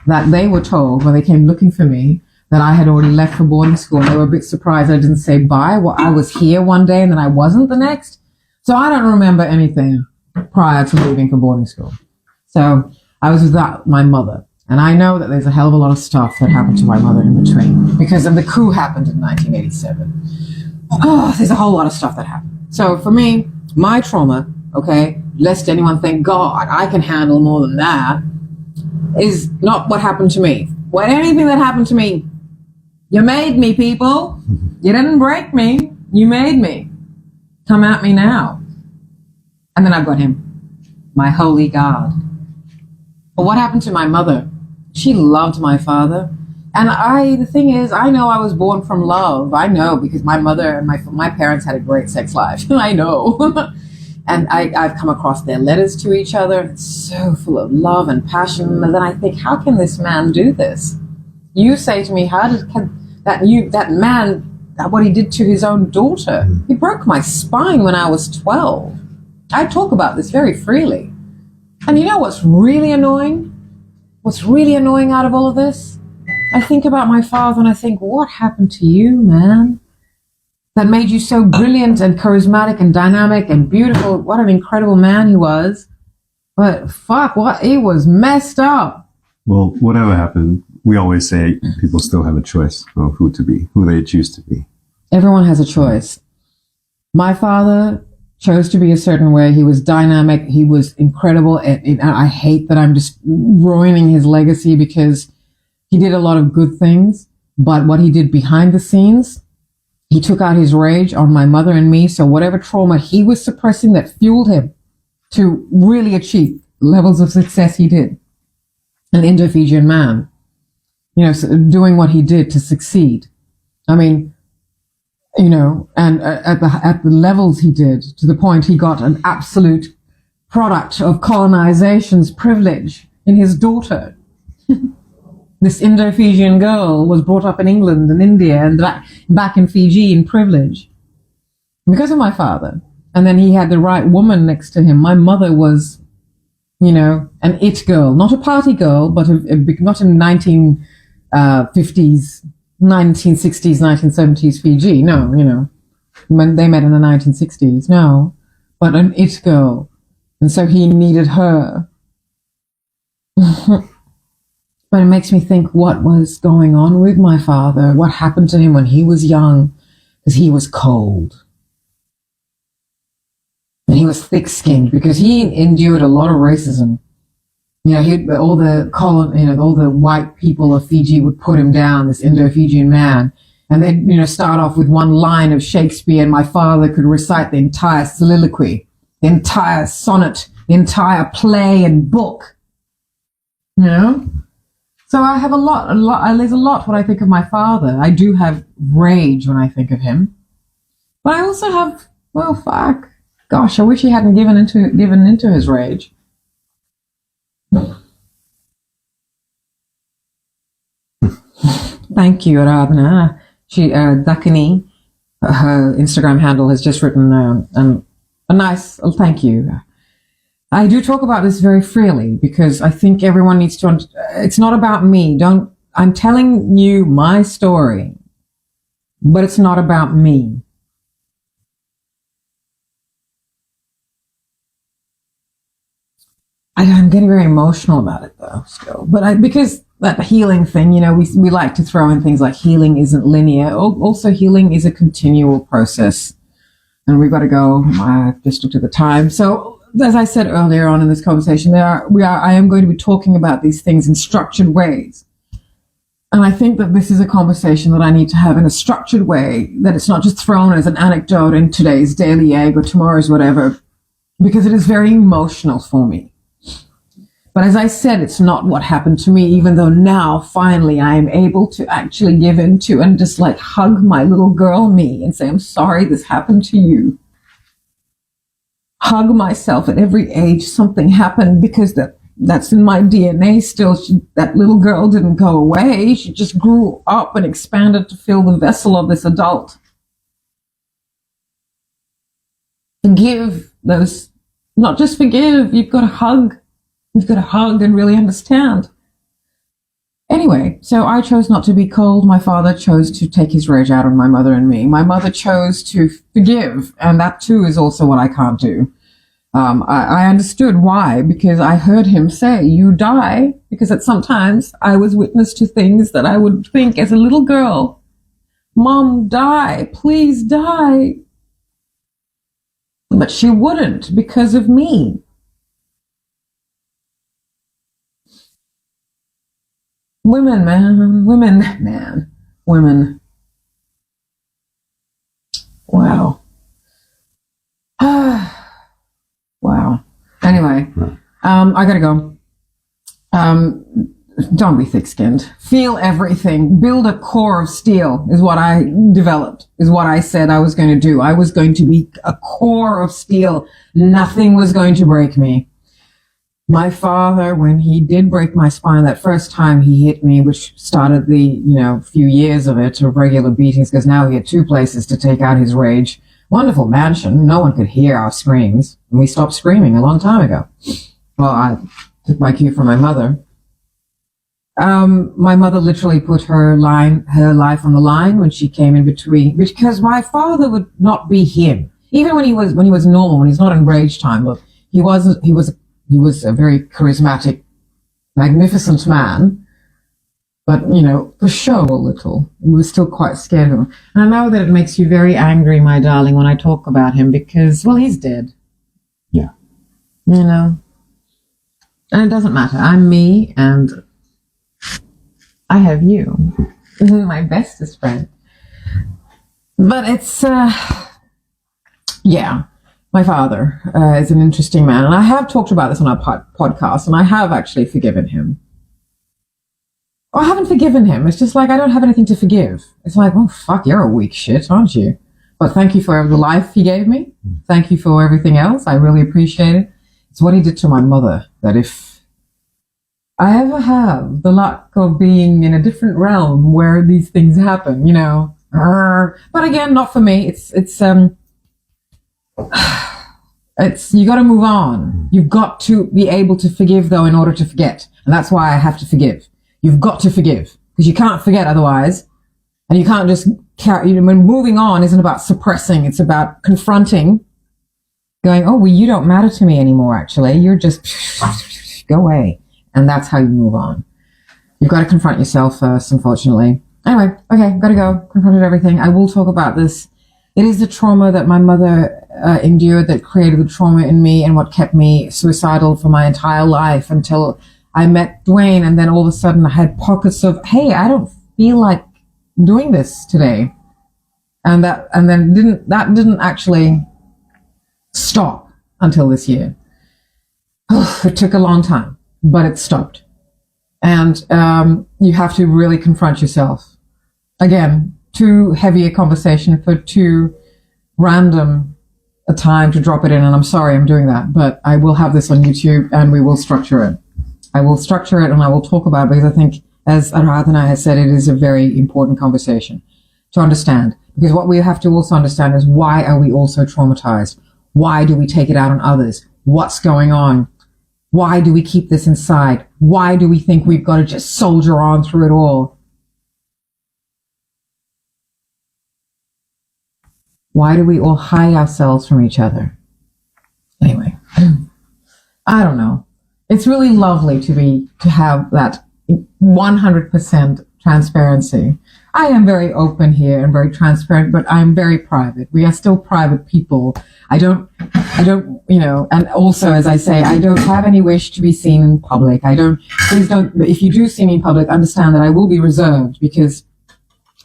that they were told when they came looking for me that I had already left for boarding school. They were a bit surprised I didn't say bye. Well, I was here one day and then I wasn't the next. So I don't remember anything prior to leaving for boarding school. So I was without my mother. And I know that there's a hell of a lot of stuff that happened to my mother in between because the coup happened in 1987. Oh, there's a whole lot of stuff that happened. So for me, my trauma, okay, lest anyone think, God, I can handle more than that, is not what happened to me. What anything that happened to me, you made me, people. You didn't break me. You made me. Come at me now. And then I've got him, my holy God. But what happened to my mother? She loved my father. And the thing is, I know I was born from love. I know because my mother and my parents had a great sex life. I know. And I've come across their letters to each other. It's so full of love and passion. And then I think, how can this man do this? You say to me, that man, what he did to his own daughter? He broke my spine when I was 12. I talk about this very freely. And you know what's really annoying? What's really annoying out of all of this? I think about my father and I think, what happened to you, man? That made you so brilliant and charismatic and dynamic and beautiful. What an incredible man he was. But fuck, he was messed up. Well, whatever happened, we always say people still have a choice of who to be, who they choose to be. Everyone has a choice. My father chose to be a certain way. He was dynamic. He was incredible. And I hate that I'm just ruining his legacy because he did a lot of good things. But what he did behind the scenes, he took out his rage on my mother and me. So whatever trauma he was suppressing that fueled him to really achieve levels of success he did. An Indo-Fijian man, doing what he did to succeed. I mean, and at the levels he did, to the point he got an absolute product of colonization's privilege in his daughter. This Indo-Fijian girl was brought up in England and India and back in Fiji in privilege because of my father. And then he had the right woman next to him. My mother was, an it girl, not a party girl, but not in 1950s, 1960s, 1970s Fiji. No, when they met in the 1960s. No, but an it girl. And so he needed her. But it makes me think what was going on with my father, what happened to him when he was young, because he was cold. And he was thick-skinned because he endured a lot of racism. All the white people of Fiji would put him down, this Indo-Fijian man. And they'd, start off with one line of Shakespeare, and my father could recite the entire soliloquy, the entire sonnet, the entire play and book. So I have there's a lot when I think of my father. I do have rage when I think of him. But I also have, fuck. Gosh, I wish he hadn't given into his rage. Thank you, Aradhana. Dakini, her Instagram handle, has just written a nice thank you. I do talk about this very freely because I think everyone needs to. It's not about me. I'm telling you my story, but it's not about me. I'm getting very emotional about it though, still. But because that healing thing, we like to throw in things like healing isn't linear. Also, healing is a continual process, and we've got to go. Just looked at the time. So, as I said earlier on in this conversation, I am going to be talking about these things in structured ways. And I think that this is a conversation that I need to have in a structured way, that it's not just thrown as an anecdote in today's Daily Egg or tomorrow's whatever, because it is very emotional for me. But as I said, it's not what happened to me, even though now, finally, I am able to actually give into and just like hug my little girl me and say, I'm sorry this happened to you. Hug myself at every age. Something happened because that's in my DNA still. That little girl didn't go away. She just grew up and expanded to fill the vessel of this adult. Forgive those, not just forgive, you've got to hug. You've got to hug and really understand. Anyway, so I chose not to be cold. My father chose to take his rage out on my mother and me. My mother chose to forgive, and that too is also what I can't do. I understood why, because I heard him say, you die, because at sometimes I was witness to things that I would think as a little girl, Mom, die, please die. But she wouldn't because of me. Women, man. Wow. Wow. Anyway, I gotta go. Don't be thick-skinned. Feel everything. Build a core of steel is what I developed, is what I said I was going to do. I was going to be a core of steel. Nothing was going to break me. My father, when he did break my spine that first time he hit me, which started the, few years of it, of regular beatings, because now he had 2 places to take out his rage. Wonderful mansion. No one could hear our screams. And we stopped screaming a long time ago. Well, I took my cue from my mother. My mother literally put her life on the line when she came in between, because my father would not be him. Even when he was normal, when he's not in rage time. Look, he was a very charismatic, magnificent man, but, for show a little. We were still quite scared of him. And I know that it makes you very angry, my darling, when I talk about him because, well, he's dead. Yeah. And it doesn't matter. I'm me, and I have you, my bestest friend. But it's, yeah. My father is an interesting man, and I have talked about this on our podcast, and I have actually forgiven him. I haven't forgiven him. It's just like I don't have anything to forgive. It's like, oh, fuck, you're a weak shit, aren't you? But thank you for the life he gave me. Thank you for everything else. I really appreciate it. It's what he did to my mother, that if I ever have the luck of being in a different realm where these things happen, but again, not for me. It's you got to move on. You've got to be able to forgive, though, in order to forget. And that's why I have to forgive. You've got to forgive, because you can't forget otherwise. And you can't just carry, when moving on isn't about suppressing. It's about confronting, going, oh, well, you don't matter to me anymore, actually. You're just, go away. And that's how you move on. You've got to confront yourself first, unfortunately. Anyway, okay, got to go. Confronted everything. I will talk about this. It is the trauma that my mother endured that created the trauma in me and what kept me suicidal for my entire life until I met Duane. And then all of a sudden I had pockets of, hey, I don't feel like doing this today. And then didn't actually stop until this year. It took a long time, but it stopped. And you have to really confront yourself. Again, too heavy a conversation for too random a time to drop it in, and I'm sorry I'm doing that, but I will have this on YouTube and we will structure it. I will structure it and I will talk about it because I think, as Aradhana has said, it is a very important conversation to understand. Because what we have to also understand is, why are we also traumatized? Why do we take it out on others? What's going on? Why do we keep this inside? Why do we think we've got to just soldier on through it all? Why do we all hide ourselves from each other? Anyway, I don't know. It's really lovely to have that 100% transparency. I am very open here and very transparent, but I'm very private. We are still private people. I don't, and also, as I say, I don't have any wish to be seen in public. Please don't, if you do see me in public, understand that I will be reserved, because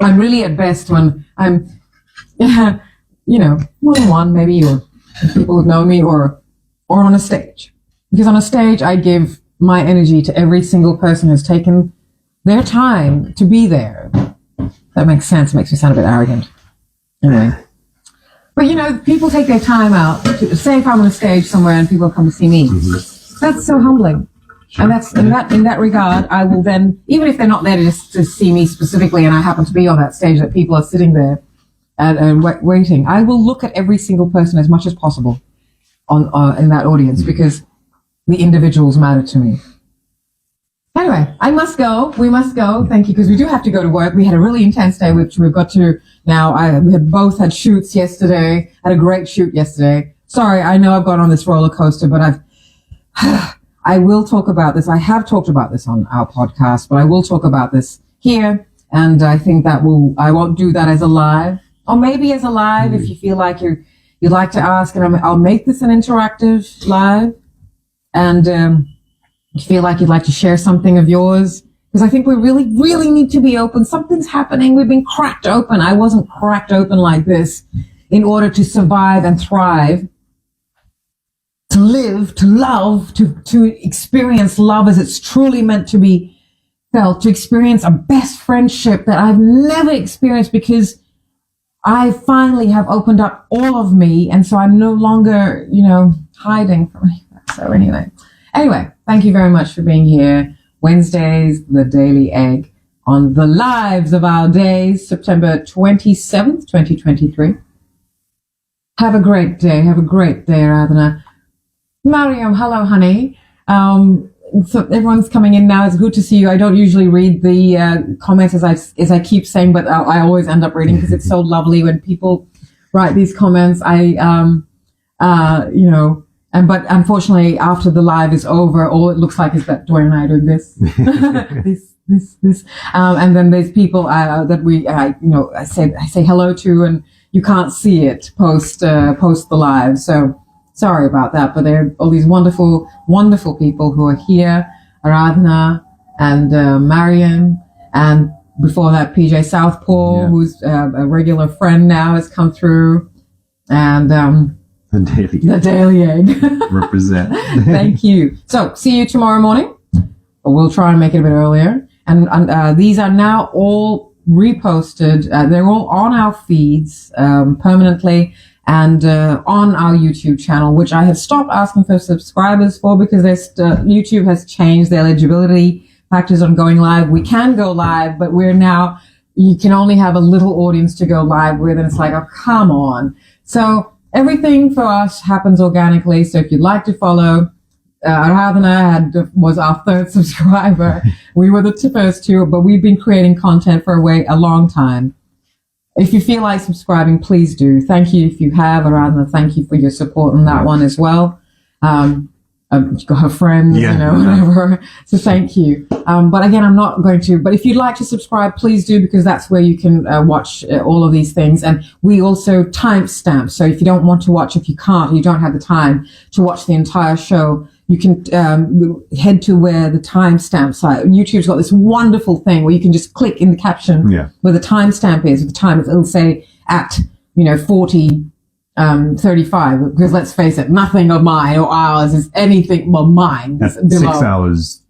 I'm really at best when I'm, one-on-one, maybe, or people who know me, or on a stage. Because on a stage, I give my energy to every single person who's taken their time to be there. That makes sense. It makes me sound a bit arrogant. Anyway. But, people take their time out. Say if I'm on a stage somewhere and people come to see me. That's so humbling. Sure. And that's, in that regard, I will then, even if they're not there to see me specifically, and I happen to be on that stage, that people are sitting there and waiting, I will look at every single person as much as possible in that audience, because the individuals matter to me. Anyway, I must go. We must go. Thank you, because we do have to go to work. We had a really intense day, which we've got to now. We had both had shoots yesterday. Had a great shoot yesterday. Sorry, I know I've gone on this roller coaster, but I will talk about this. I have talked about this on our podcast, but I will talk about this here. And I think I won't do that as a live, or maybe as a live if you feel like you'd like to ask, and I'll make this an interactive live. And, you feel like you'd like to share something of yours, because I think we really, really need to be open. Something's happening. We've been cracked open. I wasn't cracked open like this in order to survive and thrive, to live, to love, to experience love as it's truly meant to be felt, to experience a best friendship that I've never experienced, because I finally have opened up all of me. And so I'm no longer, hiding from me. So Anyway, thank you very much for being here. Wednesdays, the Daily Egg, on the lives of our days, September 27th, 2023. Have a great day. Have a great day, Aradhana. Mariam, hello, honey. So everyone's coming in now. It's good to see you. I don't usually read the comments as I keep saying, but I always end up reading, because it's so lovely when people write these comments. But unfortunately, after the live is over, all it looks like is that Duane and I are doing this, this. And then there's people that I say hello to, and you can't see it post the live. So sorry about that. But there are all these wonderful, wonderful people who are here: Aradhana and Mariam, and before that, PJ Southpaw, who's a regular friend now, has come through, and The Daily Egg. Represent. Thank you. So, see you tomorrow morning. We'll try and make it a bit earlier. And these are now all reposted. They're all on our feeds permanently, and on our YouTube channel, which I have stopped asking for subscribers for, because YouTube has changed the eligibility factors on going live. We can go live, but you can only have a little audience to go live with, and it's like, oh, come on. So everything for us happens organically. So if you'd like to follow, Aradhana was our third subscriber. We were the first two, but we've been creating content for a long time. If you feel like subscribing, please do. Thank you if you have. Aradhana, thank you for your support on that one as well. You've got her friends, whatever. So thank you. But again, I'm not going to, but if you'd like to subscribe, please do, because that's where you can watch all of these things. And we also timestamp. So if you don't want to watch, if you don't have the time to watch the entire show, you can head to where the timestamp site. YouTube's got this wonderful thing where you can just click in the caption where the timestamp is. With the time, it'll say at, 35, because let's face it, nothing of mine or ours is anything but mine. That's below. 6 hours.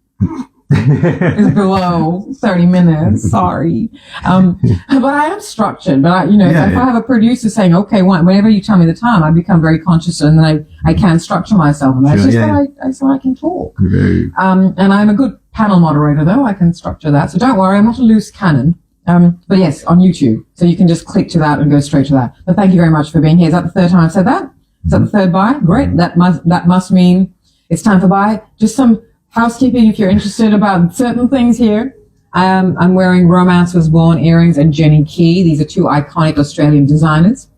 Is below 30 minutes. Sorry. But I am structured. But if I have a producer saying, okay, whenever you tell me the time, I become very conscious, and then I can structure myself. And that's so I can talk. Right. And I'm a good panel moderator, though. I can structure that. So don't worry, I'm not a loose cannon. But yes, on YouTube. So you can just click to that and go straight to that. But thank you very much for being here. Is that the third time I've said that? Is that the third buy? Great. That must mean it's time for buy. Just some housekeeping if you're interested about certain things here. I'm wearing Romance Was Born earrings and Jenny Key. These are two iconic Australian designers.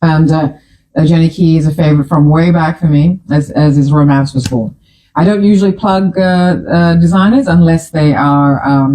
And Jenny Key is a favorite from way back for me, as is Romance Was Born. I don't usually plug designers unless they are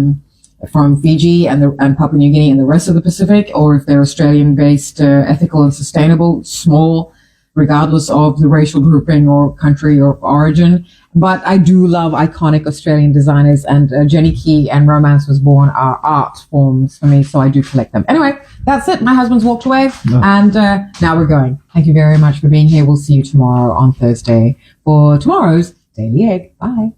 from Fiji and Papua New Guinea and the rest of the Pacific, or if they're Australian-based, ethical and sustainable, small, regardless of the racial grouping or country or origin. But I do love iconic Australian designers, and Jenny Key and Romance Was Born are art forms for me, so I do collect them. Anyway, that's it. My husband's walked away, and now we're going. Thank you very much for being here. We'll see you tomorrow on Thursday for tomorrow's Daily Egg. Bye.